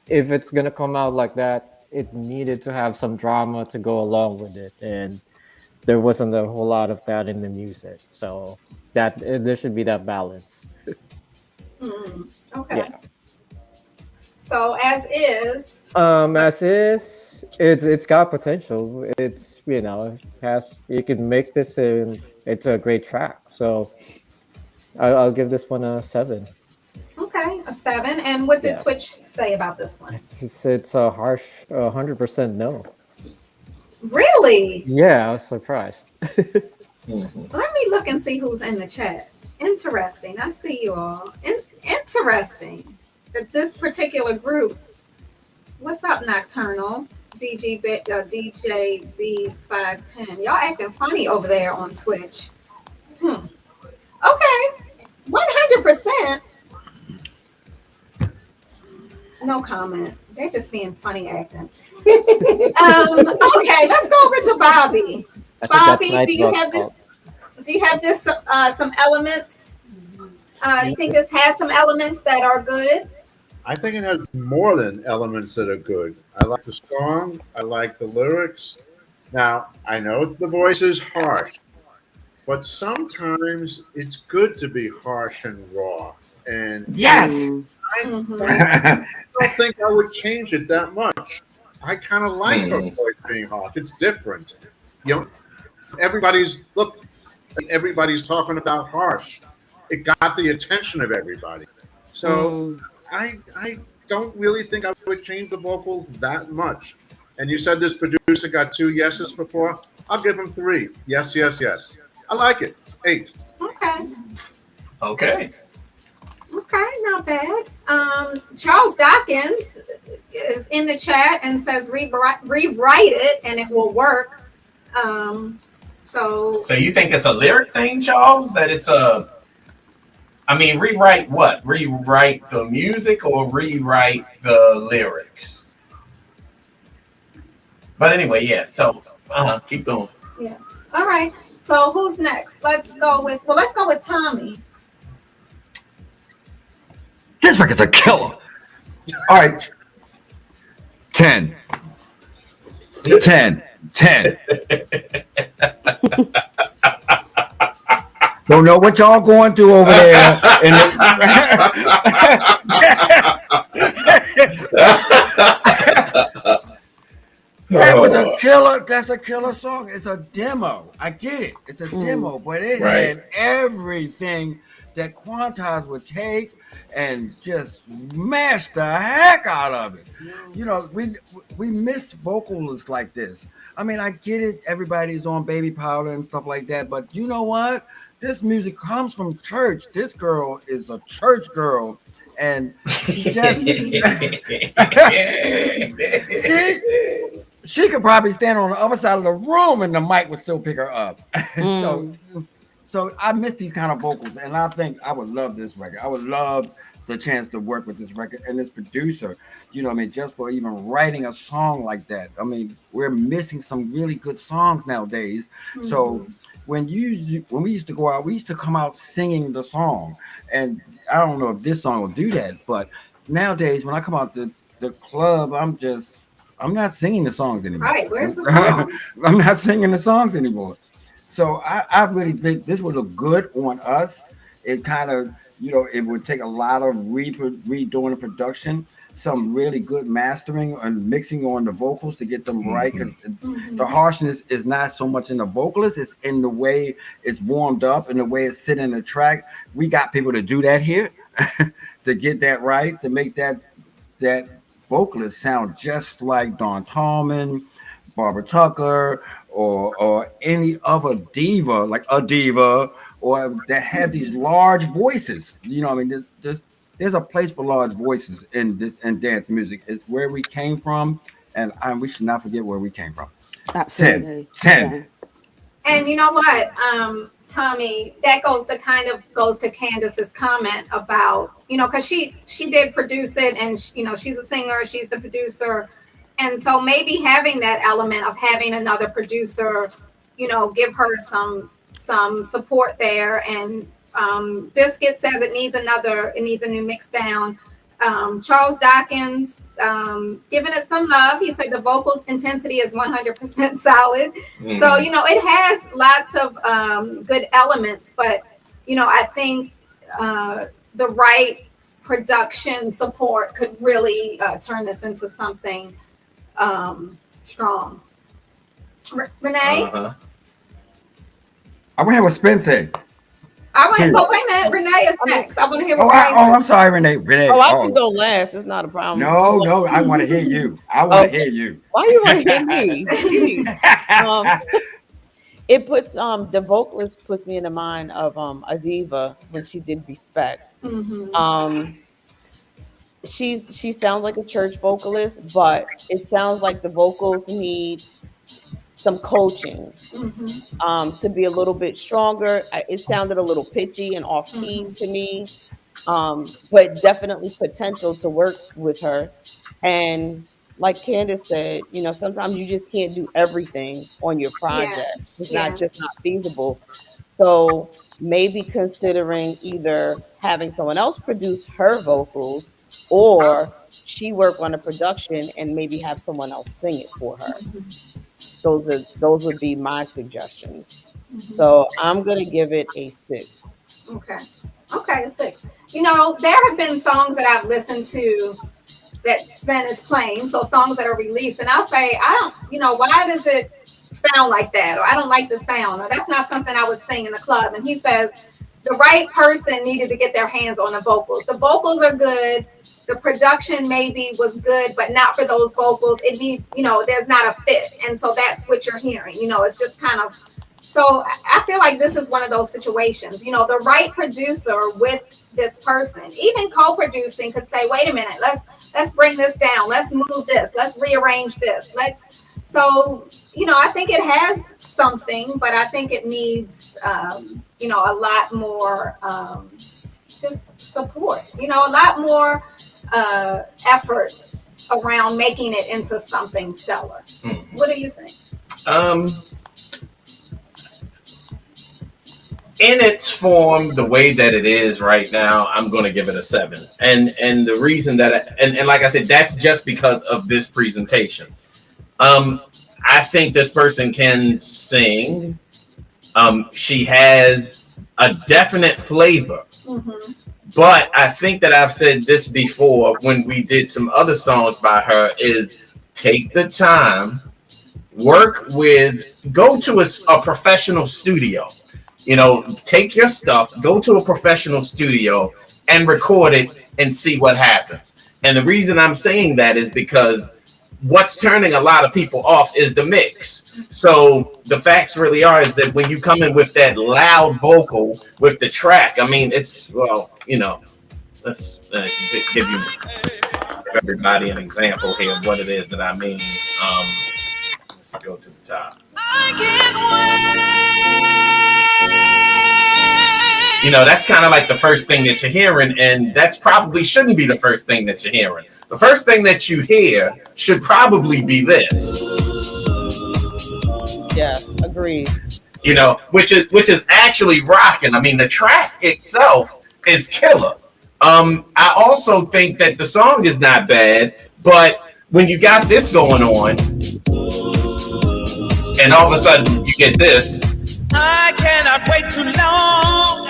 if it's gonna come out like that, it needed to have some drama to go along with it, and there wasn't a whole lot of that in the music. So there should be that balance. Okay. Yeah. So as is. As is, it's got potential. It's has you can make this in. It's a great track. So I'll give this one a 7. Okay, a 7. And what did Yeah, Twitch say about this one? it's a harsh 100% no. Really? Yeah, I was surprised. Mhm. Let me look and see who's in the chat. Interesting. I see you all. Interesting that this particular group. What's up, Nocturnal? DJB510. Y'all acting funny over there on Twitch. Okay. 100%. No comment. They're just being funny acting. Okay, let's go over to Bobby. I think that's Bobby, do you Nightbot's have fault. this? Do you have this? Some elements. You think this has some elements that are good? I think it has more than elements that are good. I like the song. I like the lyrics. Now, I know the voice is harsh, but sometimes it's good to be harsh and raw. And Yes. Mm. I Mm-hmm. don't think I would change it that much. I kind of like her Mhm. voice being harsh. It's different. You know, everybody's look. Everybody's talking about harsh. It got the attention of everybody. So Mm. I don't really think I would change the vocals that much. And you said this producer got 2 yeses before. I'll give him 3. Yes, yes, yes. I like it. 8. Okay. Okay. Okay, not bad. Charles Dawkins is in the chat and says rewrite it and it will work. So So you think it's a lyric thing, Charles? That it's a I mean, rewrite what? Rewrite the music or rewrite the lyrics? But anyway, yeah. So keep going. yeah. All right. So who's next? Let's go with Tommy. This record's a killer. All right. 10. 10. 10. Don't know what y'all going through over there. In That was a killer. That's a killer song. It's a demo. I get it. It's a demo, but it Right. had everything that Quantize would take and just mash the heck out of it. You know, we miss vocalists like this. I mean, I get it. Everybody's on baby powder and stuff like that, but you know what? This music comes from church. This girl is a church girl, and she just she could probably stand on the other side of the room and the mic would still pick her up. So I miss these kind of vocals, and I think I would love this record. I would love the chance to work with this record and this producer. You know what I mean? Just for even writing a song like that. I mean, we're missing some really good songs nowadays. So when we used to go out, we used to come out singing the song, and I don't know if this song will do that, but nowadays when I come out the club, I'm not singing the songs anymore. Right. Where's the songs? I'm not singing the songs anymore. So I really think this would look good on us. It kind of, it would take a lot of redoing the production, some really good mastering and mixing on the vocals to get them right. 'Cause the harshness is not so much in the vocalist, it's in the way it's warmed up and the way it's sitting in the track. We got people to do that here to get that right, to make that vocalist sound just like Don Tallman, Barbara Tucker, or any other diva, like a diva, or that have these large voices. You know, I mean, there's a place for large voices in dance music. It's where we came from, and we should not forget where we came from. Absolutely. 10. Yeah. And you know what, Tommy, that goes to Candace's comment about, because she did produce it, and she's a singer, she's the producer, and so maybe having that element of having another producer, give her some support there. And Biscuit says it needs a new mix down. Charles Dawkins giving it some love. He said the vocal intensity is 100% solid. So, it has lots of good elements, but, I think the right production support could really turn this into something strong. Renee? Uh-huh. I want to hear what Spen said. I want. Please. Oh, wait a minute. Renee is next. I want to hear what Oh, Renee said. I'm sorry, Renee. Renee. Oh, I can go last. It's not a problem. No, I want to hear you. I want to hear you. Why you want to hear me? Jeez. It puts the vocalist puts me in the mind of Adiva when she did Respect. She sounds like a church vocalist, but it sounds like the vocals need some coaching to be a little bit stronger. It sounded a little pitchy and off key to me, but definitely potential to work with her. And like Candace said, sometimes you just can't do everything on your project. It's not feasible. So maybe considering either having someone else produce her vocals or she work on the production and maybe have someone else sing it for her. Those would be my suggestions. So I'm gonna give it a 6. Okay, a 6. There have been songs that I've listened to that Spen is playing, so songs that are released, and I'll say, I don't, why does it sound like that? Or I don't like the sound, or that's not something I would sing in the club. And he says the right person needed to get their hands on the vocals. The vocals are good. The production maybe was good, but not for those vocals. It need, there's not a fit. And so that's what you're hearing. It's just kind of, so I feel like this is one of those situations, the right producer with this person, even co-producing, could say, wait a minute, let's bring this down. Let's move this. Let's rearrange this. So, I think it has something, but I think it needs, a lot more just support, a lot more effort around making it into something stellar. What do you think? In its form, the way that it is right now, I'm going to give it a 7. And the reason that, and like I said, that's just because of this presentation. I think this person can sing. She has a definite flavor. But I think that I've said this before when we did some other songs by her, is take the time, go to a professional studio. Take your stuff, go to a professional studio and record it and see what happens. And the reason I'm saying that is because what's turning a lot of people off is the mix. So the facts really are is that when you come in with that loud vocal with the track, I mean, it's, let's give everybody an example here of what it is that I mean. Let's go to the top. That's kind of like the first thing that you're hearing, and that's probably shouldn't be the first thing that you're hearing. The first thing that you hear should probably be this. Yeah, agreed. Which is actually rocking. I mean, the track itself is killer. I also think that the song is not bad, but when you got this going on, and all of a sudden you get this. I cannot wait too long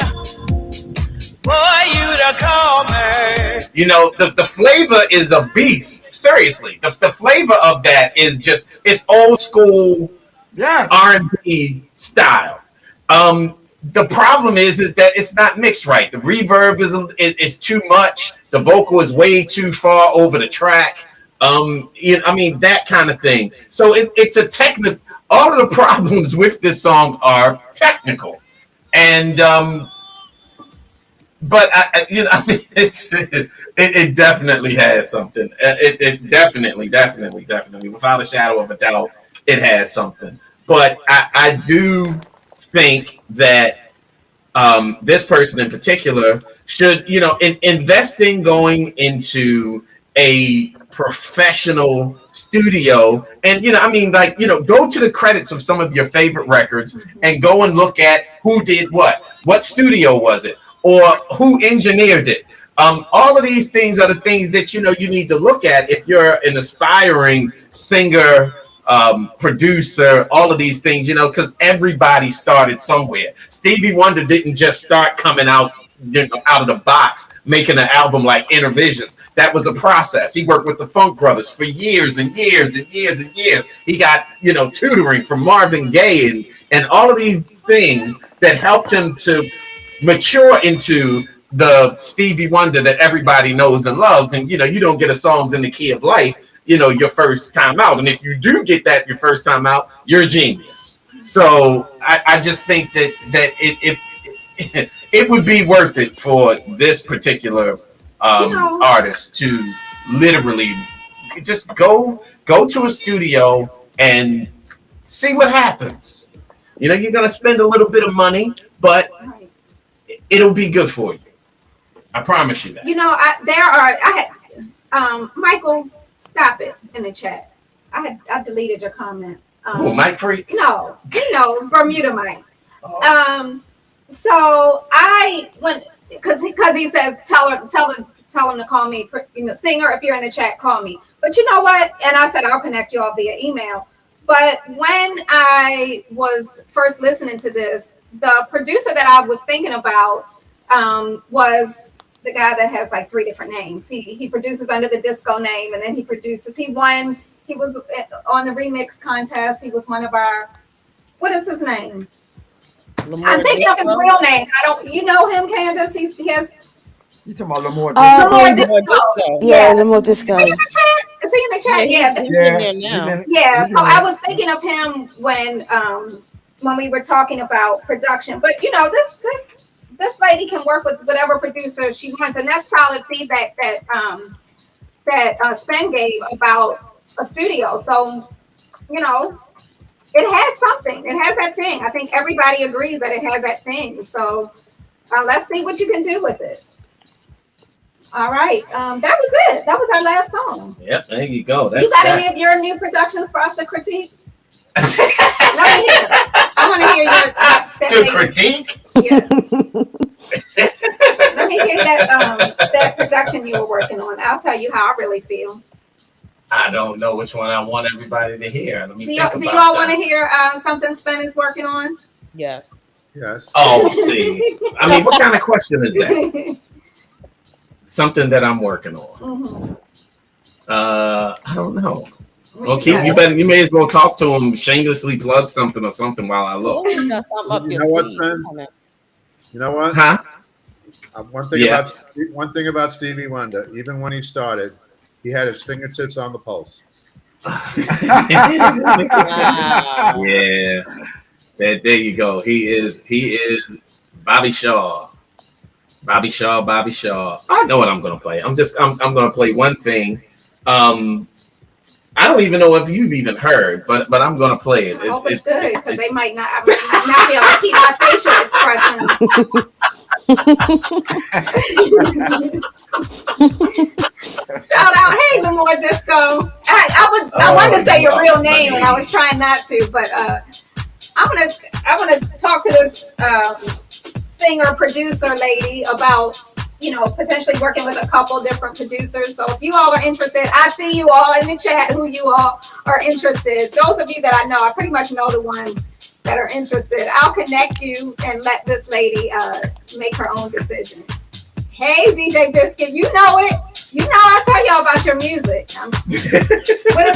for you to call me. The flavor is a beast. Seriously, the flavor of that is just, it's old school R&B style. The problem is that it's not mixed right. The reverb is too much. The vocal is way too far over the track. That kind of thing. So it's a technical. All of the problems with this song are technical, and but it definitely has something. It definitely, without a shadow of a doubt, it has something. But I do think that this person in particular should, investing going into a professional studio and go to the credits of some of your favorite records and go and look at who did what studio was it, or who engineered it. All of these things are the things that you need to look at if you're an aspiring singer, producer, all of these things, because everybody started somewhere. Stevie Wonder didn't just start coming out out of the box, making an album like Inner Visions. That was a process. He worked with the Funk Brothers for years and years and years and years. He got, tutoring from Marvin Gaye and all of these things that helped him to mature into the Stevie Wonder that everybody knows and loves. And, you don't get a Songs in the Key of Life, your first time out. And if you do get that your first time out, you're a genius. So I just think that it would be worth it for this particular artist to literally just go to a studio and see what happens. You're going to spend a little bit of money, but it'll be good for you. I promise you that. I had Michael, stop it in the chat. I deleted your comment. Mike Freak? No, he knows, Bermuda Mike. So I went because he says tell him to call me, singer. If you're in the chat, call me. But you know what? And I said I'll connect you all via email. But when I was first listening to this, the producer that I was thinking about was the guy that has like 3 different names. He produces under the disco name, and then he was on the remix contest. He was one of our, what is his name? I'm thinking of his real name. You know him, Candace? He has. You talking about Lamore? Lamore Disco. Yeah, Lamore Disco. Is he in the chat? Yeah, he's in there now. Yeah. So I was thinking of him when we were talking about production. But this lady can work with whatever producer she wants, and that's solid feedback that Spen gave about a studio. So it has something. It has that thing. I think everybody agrees that it has that thing. So let's see what you can do with it. All right. That was it. That was our last song. Yep, there you go. You got any of your new productions for us to critique? Let me hear. I want to hear your critique. Yeah. Let me hear that production you were working on. I'll tell you how I really feel. I don't know which one I want everybody to hear. Let me do you all want to hear something Spen is working on? Yes. Oh, see. I mean, what kind of question is that? Something that I'm working on. Mm-hmm. I don't know. Well, you may as well talk to him, shamelessly plug something or something while I look. Oh, you got something up you know what, Spen? You know what? Huh? One thing about Stevie Wonder, even when he started, he had his fingertips on the pulse. Wow. Yeah. There you go. He is Bobby Shaw. Bobby Shaw. I know what I'm gonna play. I'm gonna play one thing. I don't even know if you've even heard, but I'm gonna play it. I hope it's good because they might not be able to keep my facial expression. Shout out, hey Lamore Disco. I wanted to say your real name and I was trying not to, but I'm gonna talk to this singer producer lady about potentially working with a couple different producers. So if you all are interested, I see you all in the chat who you all are interested. Those of you that I know, I pretty much know the ones that are interested. I'll connect you and let this lady make her own decision. Hey, DJ Biscuit, you know it. I'll tell y'all about your music.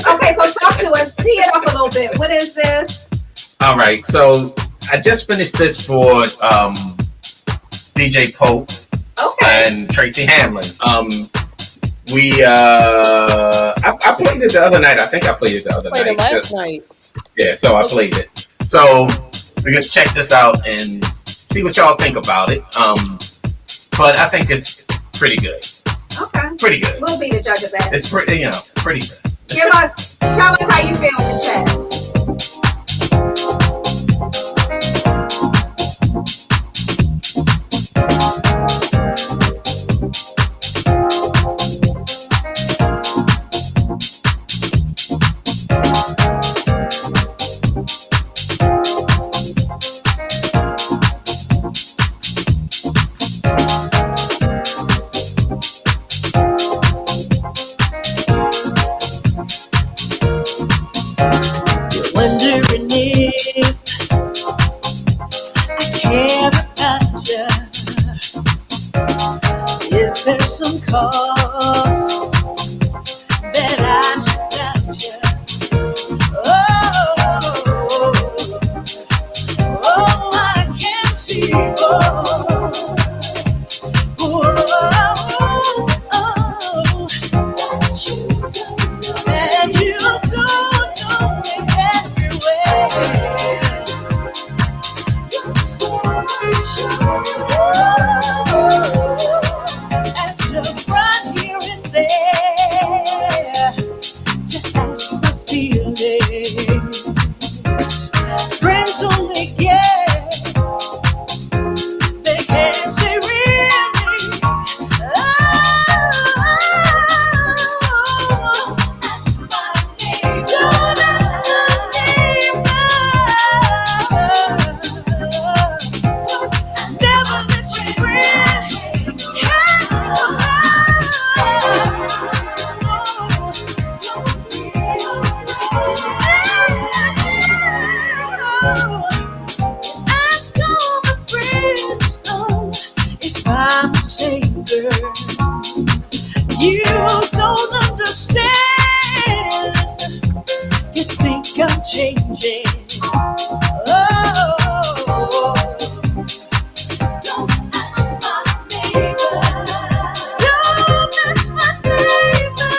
Okay, so talk to us. Tee it up a little bit. What is this? All right, so I just finished this for DJ Pope and Tracy Hamlin. I played it the other night. I think I played it the other night. Played it last night. Yeah, so I played it. So we're gonna check this out and see what y'all think about it. But I think it's pretty good. Okay. Pretty good. We'll be the judge of that. It's pretty, pretty good. Tell us how you feel in the chat. cause that I should doubt you. Oh, I can't see. That you don't know me everywhere. You're so and you're right here and there to ask for feelings. Friends only get, they can't say really. Oh, ask my neighbor. Don't ask my neighbor. Don't never let your friend hang around. Don't be afraid. Ask all my friends, know if I'm a savior. You don't understand. You think I'm changing. Oh, don't ask my neighbor. Don't ask my neighbor.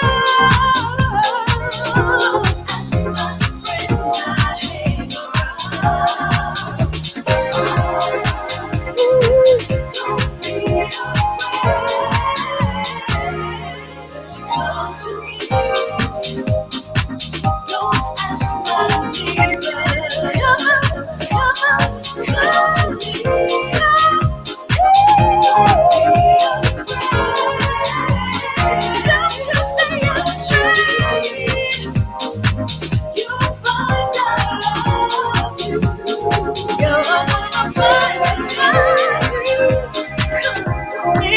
Ask my friends I hang around. Don't be afraid to come to me. Don't ask my neighbor. Come to me. Don't be afraid. Don't you be afraid. You'll find I love you. You're gonna find you. Come to me.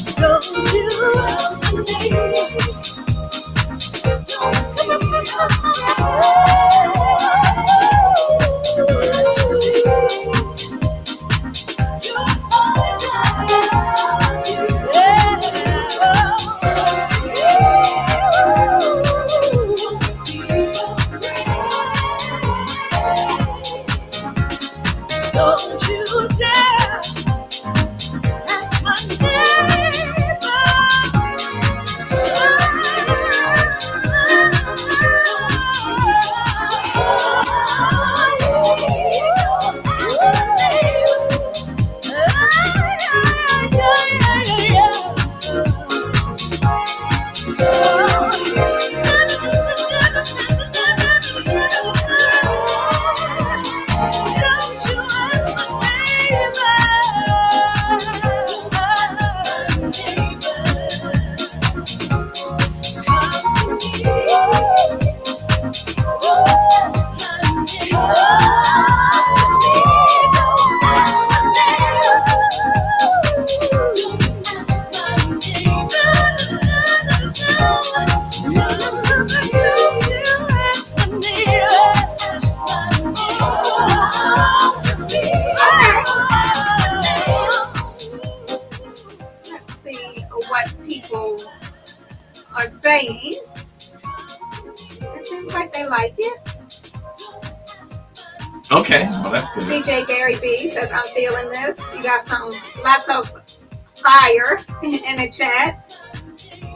Don't you Don't you dare ask my neighbor. Let's see what people are saying. It seems like they like it. Okay, well that's good. DJ Gary B says, I'm feeling this. You got lots of fire in the chat.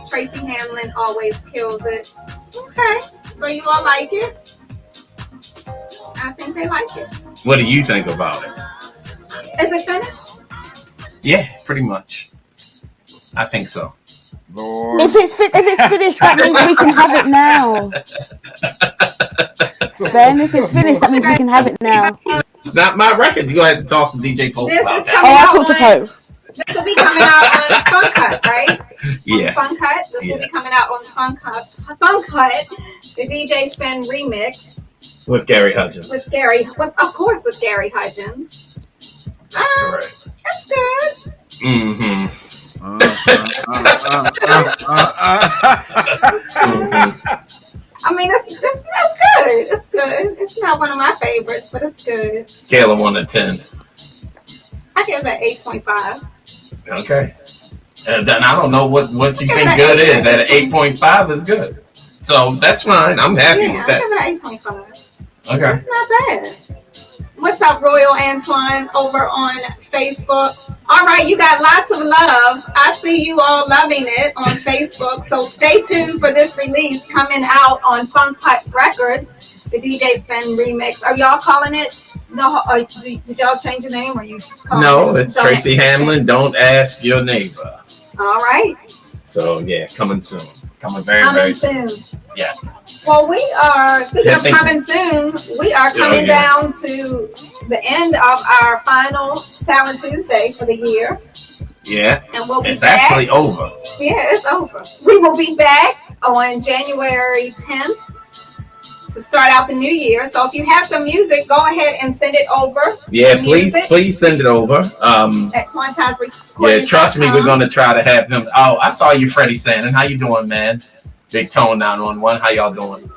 Tracy Hamlin always kills it. Okay, so you all like it? I think they like it. What do you think about it? Is it finished? Yeah, pretty much. I think so. Lord. If it's finished, that means we can have it now. Spen, if it's finished, that means we can have it now. It's not my record. You're gonna have to talk to DJ Pope This about is that. coming I'll out talk to on. Pope. This will be coming out on Fun Cut, right? Yeah. On Fun Cut. This will be coming out on Fun Cut. Fun Cut, the DJ Spen remix With Gary Hudgens. with Gary, of course, with Gary Hudgens. That's correct. That's good. Mm-hmm. I mean, that's good. It's good. It's not one of my favorites, but it's good. Scale of 1 to 10. I give it an 8.5. Okay. Then I don't know what you Give think it good an is. That 8.5 is good. So that's fine. I'm happy Yeah, with I that. give it an 8.5. Okay. That's not bad. What's up, Royal Antoine, over on Facebook? All right, you got lots of love. I see you all loving it on Facebook. So stay tuned for this release coming out on Funk Hut Records, the DJ Spen remix. Are y'all calling it? No, did y'all change your name or you just calling No, it? it's Tracy Hamlin. Don't ask your neighbor. All right. So yeah, coming soon. Coming very Coming soon. soon. Yeah. Well, we are, speaking Yeah, of thank coming soon, we are coming down to the end of our final Talent Tuesday for the year. Yeah. And we'll be It's back. actually over. Yeah, it's over. We will be back on January 10th to start out the new year. So if you have some music, go ahead and send it over. Yeah, to please send it over. At Quantize Yeah, trust me, we're gonna try to have them. Oh, I saw you, Freddie Sandin. How you doing, man? Big Tone 911. How y'all doing?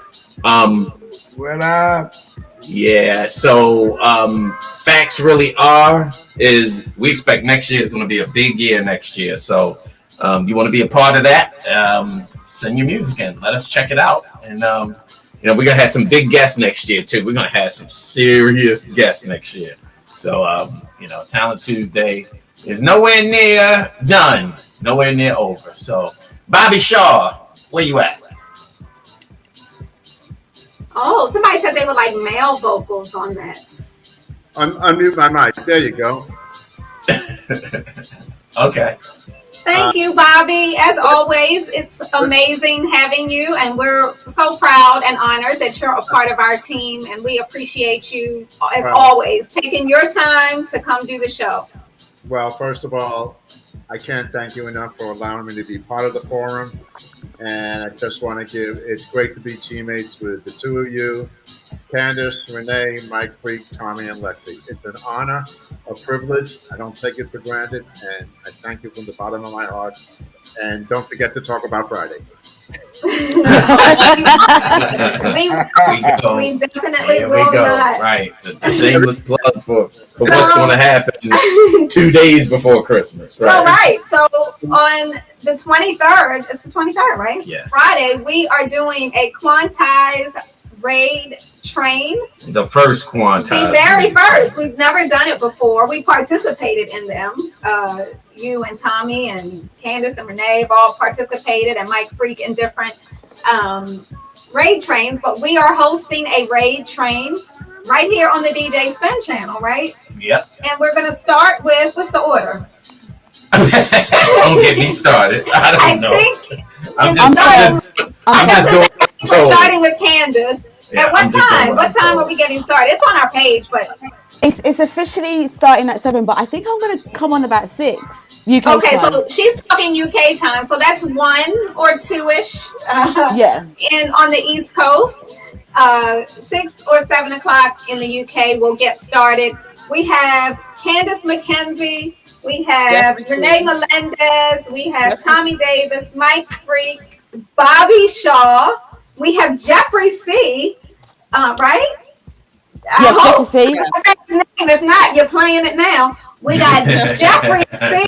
What up? Yeah. So facts really is we expect next year is going to be a big year next year. So you want to be a part of that? Send your music in. Let us check it out. And we're gonna have some big guests next year too. We're gonna have some serious guests next year. So Talent Tuesday is nowhere near done, nowhere near over. So Bobby Shaw, where you at? Oh, somebody said they would like male vocals on that. Unmute my mic. There you go. Okay. Thank you, Bobby. As always, it's amazing having you, and we're so proud and honored that you're a part of our team, and we appreciate you, as always, taking your time to come do the show. Well, first of all, I can't thank you enough for allowing me to be part of the forum, and I just want to it's great to be teammates with the two of you, Candace, Renee, Mike Freak, Tommy, and Lexi. It's an honor, a privilege. I don't take it for granted, and I thank you from the bottom of my heart. And don't forget to talk about Friday. we definitely will not. Right. The shameless plug for what's going to happen 2 days before Christmas. Right. So on the 23rd, it's the 23rd, right? Yes. Friday, we are doing a Quantize raid train. The first Quantize. The very first. We've never done it before. We participated in them. You and Tommy and Candace and Renee have all participated, and Mike Freak in different raid trains. But we are hosting a raid train right here on the DJ Spen channel, right? Yep. And we're going to start with, what's the order? Don't get me started. I don't know. I'm just going. We're starting with Candace. Yeah, at what time? What time are we getting started? It's on our page, but it's officially starting at 7. But I think I'm going to come on about 6 UK okay, time. so she's talking UK time, so that's 1 or 2ish. Yeah. And on the East Coast, 6 or 7 o'clock in the UK, we'll get started. We have Candace McKenzie. We have Renee Melendez. We have Tommy Davis, Mike Freak, Bobby Shaw. We have Jeffrey C. Right? Yes, Jeffrey C. If not, you're playing it now. We got Jeffrey C.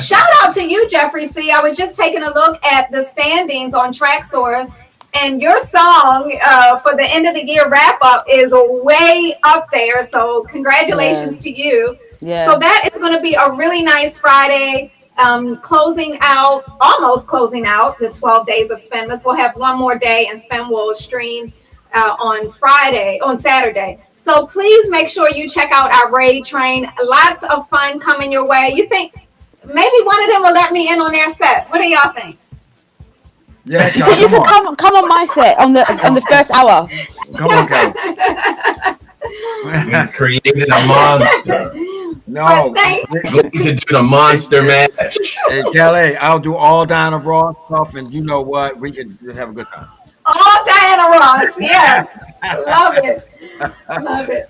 Shout out to you, Jeffrey C. I was just taking a look at the standings on TrackSource, and your song for the end of the year wrap up is way up there. So congratulations to you. Yeah. So that is going to be a really nice Friday. Almost closing out the 12 days of Spenmas. We'll have one more day, and Spen will stream on Saturday. So please make sure you check out our raid train. Lots of fun coming your way. You think Maybe one of them will let me in on their set. What do y'all think? Yeah, You Kelly, come can on. come on my set on the first hour. Come on, Kelly. We created a monster. No. We're going to do the monster mash. Hey, Kelly, I'll do all Diana Ross stuff, and you know what? We can just have a good time. All Diana Ross, yes. Love it. Love it.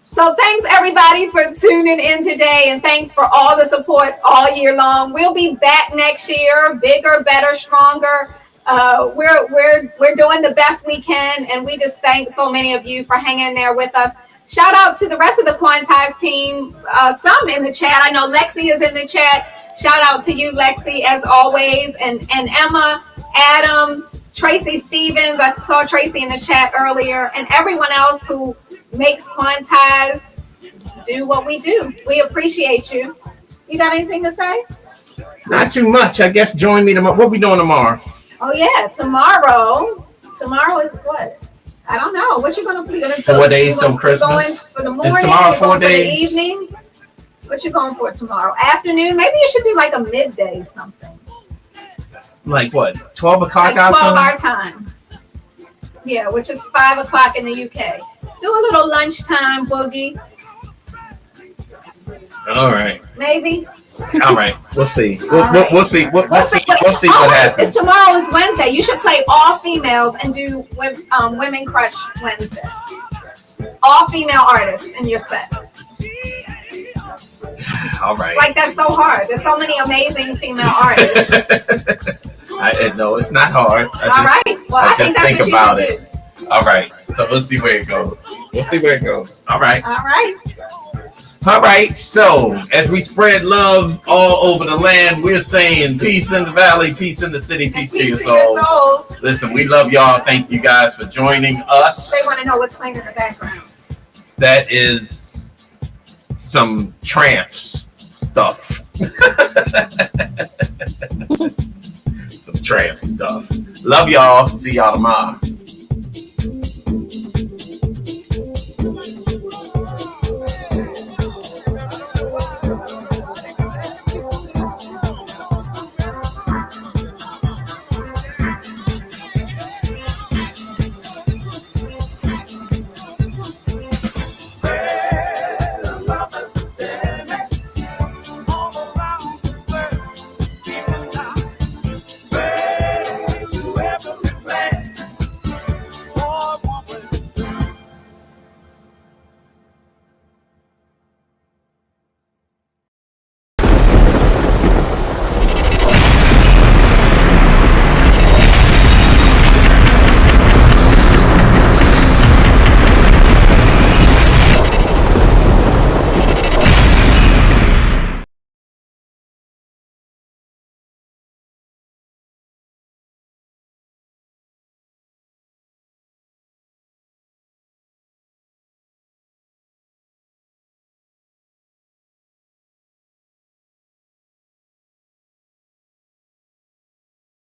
So thanks everybody for tuning in today, and thanks for all the support all year long. We'll be back next year, bigger, better, stronger. We're doing the best we can, and we just thank so many of you for hanging there with us. Shout out to the rest of the Quantize team, some in the chat. I know Lexi is in the chat. Shout out to you, Lexi, as always, and Emma, Adam, Tracy Stevens. I saw Tracy in the chat earlier, and everyone else who makes Quantize do what we do. We appreciate you. You got anything to say? Not too much. I guess join me tomorrow. What we doing tomorrow? Oh yeah, tomorrow. Tomorrow is what? I don't know. What you gonna do? You gonna do 4 days till going Christmas. for the morning? Is tomorrow You're 4 going days? for the evening? What you going for tomorrow? Afternoon? Maybe you should do like a midday something. Like what? 12 o'clock Like 12 outside? our time. Yeah, which is 5 o'clock in the UK. Do a little lunchtime boogie, All right. maybe. All right. We'll see. All right. We'll see. We'll see what what happens. It's tomorrow is Wednesday. You should play all females and do Women Crush Wednesday. All female artists in your set. All right. Like that's so hard. There's so many amazing female artists. No, it's not hard. All right. Well, I think just that's think what you about should it. do. All right. So we'll see where it goes. We'll see where it goes. All right. All right. All right. So as we spread love all over the land, we're saying peace in the valley, peace in the city, peace to your souls. Listen, we love y'all. Thank you guys for joining us. They want to know what's playing in the background. That is some Tramps stuff. Some Tramp stuff. Love y'all. See y'all tomorrow.